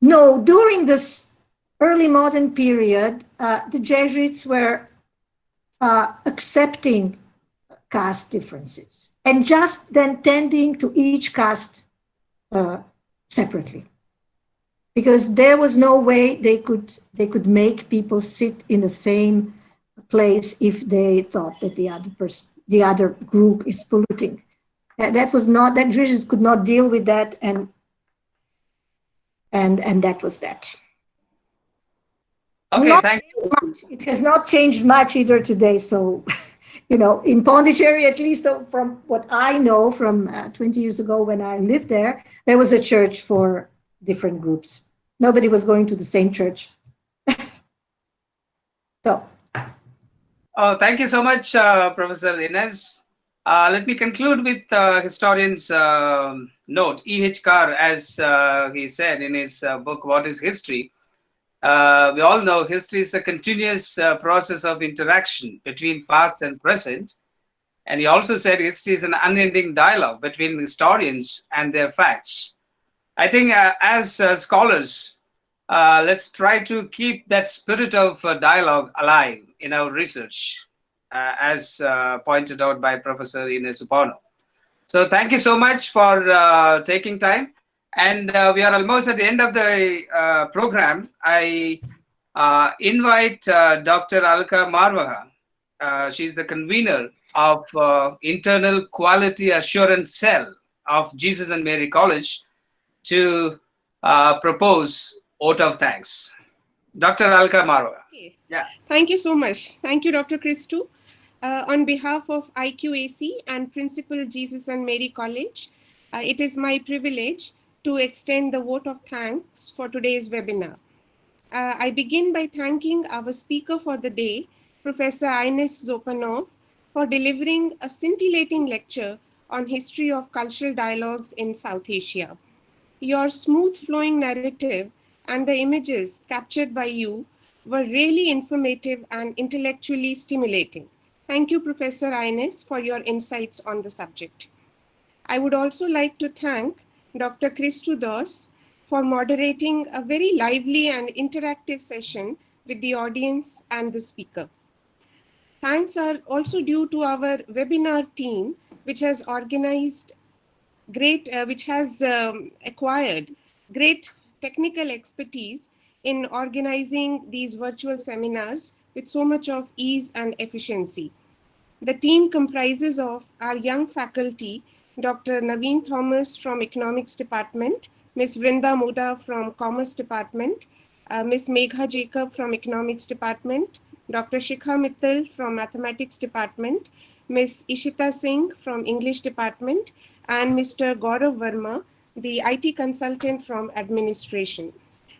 no, during this early modern period, the Jesuits were accepting caste differences and just then tending to each caste separately, because there was no way they could make people sit in the same place if they thought that the other group is polluting. That Jesuits could not deal with that, and that was that.
Okay, thank you.
It has not changed much either today. So, in Pondicherry, at least from what I know from 20 years ago when I lived there, there was a church for different groups. Nobody was going to the same church. So.
Oh, thank you so much, Professor Ines. Let me conclude with historian's note. E.H. Carr, as he said in his book, What is History? We all know history is a continuous process of interaction between past and present. And he also said history is an unending dialogue between historians and their facts. I think as scholars, let's try to keep that spirit of dialogue alive in our research, as pointed out by Professor Ines Zupanov. So thank you so much for taking time. And we are almost at the end of the program. I invite Dr. Alka Marvaha. She's the convener of Internal Quality Assurance Cell of Jesus and Mary College to propose vote of thanks. Dr. Alka Marvaha.
Okay.
Yeah.
Thank you so much. Thank you, Dr. Christou. On behalf of IQAC and Principal Jesus and Mary College, it is my privilege to extend the vote of thanks for today's webinar. I begin by thanking our speaker for the day, Professor Ines Zupanov, for delivering a scintillating lecture on history of cultural dialogues in South Asia. Your smooth flowing narrative and the images captured by you were really informative and intellectually stimulating. Thank you, Professor Ines, for your insights on the subject. I would also like to thank Dr. Christu Das for moderating a very lively and interactive session with the audience and the speaker. Thanks are also due to our webinar team, which has acquired great technical expertise in organizing these virtual seminars with so much of ease and efficiency. The team comprises of our young faculty, Dr. Naveen Thomas from Economics Department, Ms. Vrinda Moda from Commerce Department, Ms. Megha Jacob from Economics Department, Dr. Shikha Mittal from Mathematics Department, Ms. Ishita Singh from English Department, and Mr. Gaurav Verma, the IT consultant from Administration.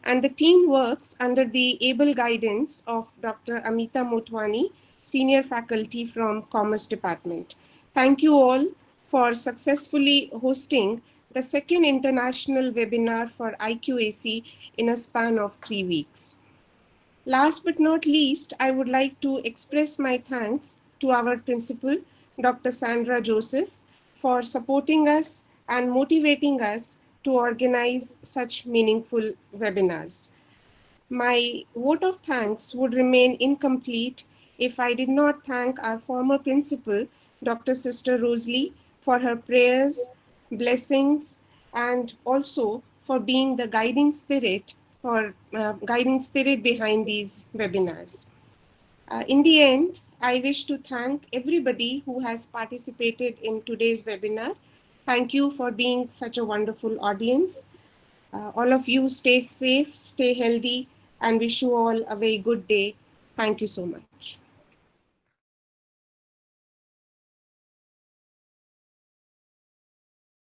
And the team works under the able guidance of Dr. Amita Motwani, Senior Faculty from Commerce Department. Thank you all for successfully hosting the second international webinar for IQAC in a span of 3 weeks. Last but not least, I would like to express my thanks to our principal, Dr. Sandra Joseph, for supporting us and motivating us to organize such meaningful webinars. My vote of thanks would remain incomplete if I did not thank our former principal, Dr. Sister Rosalie, for her prayers, blessings, and also for being the guiding spirit behind these webinars. In the end, I wish to thank everybody who has participated in today's webinar. Thank you for being such a wonderful audience. All of you stay safe, stay healthy, and wish you all a very good day. Thank you so much.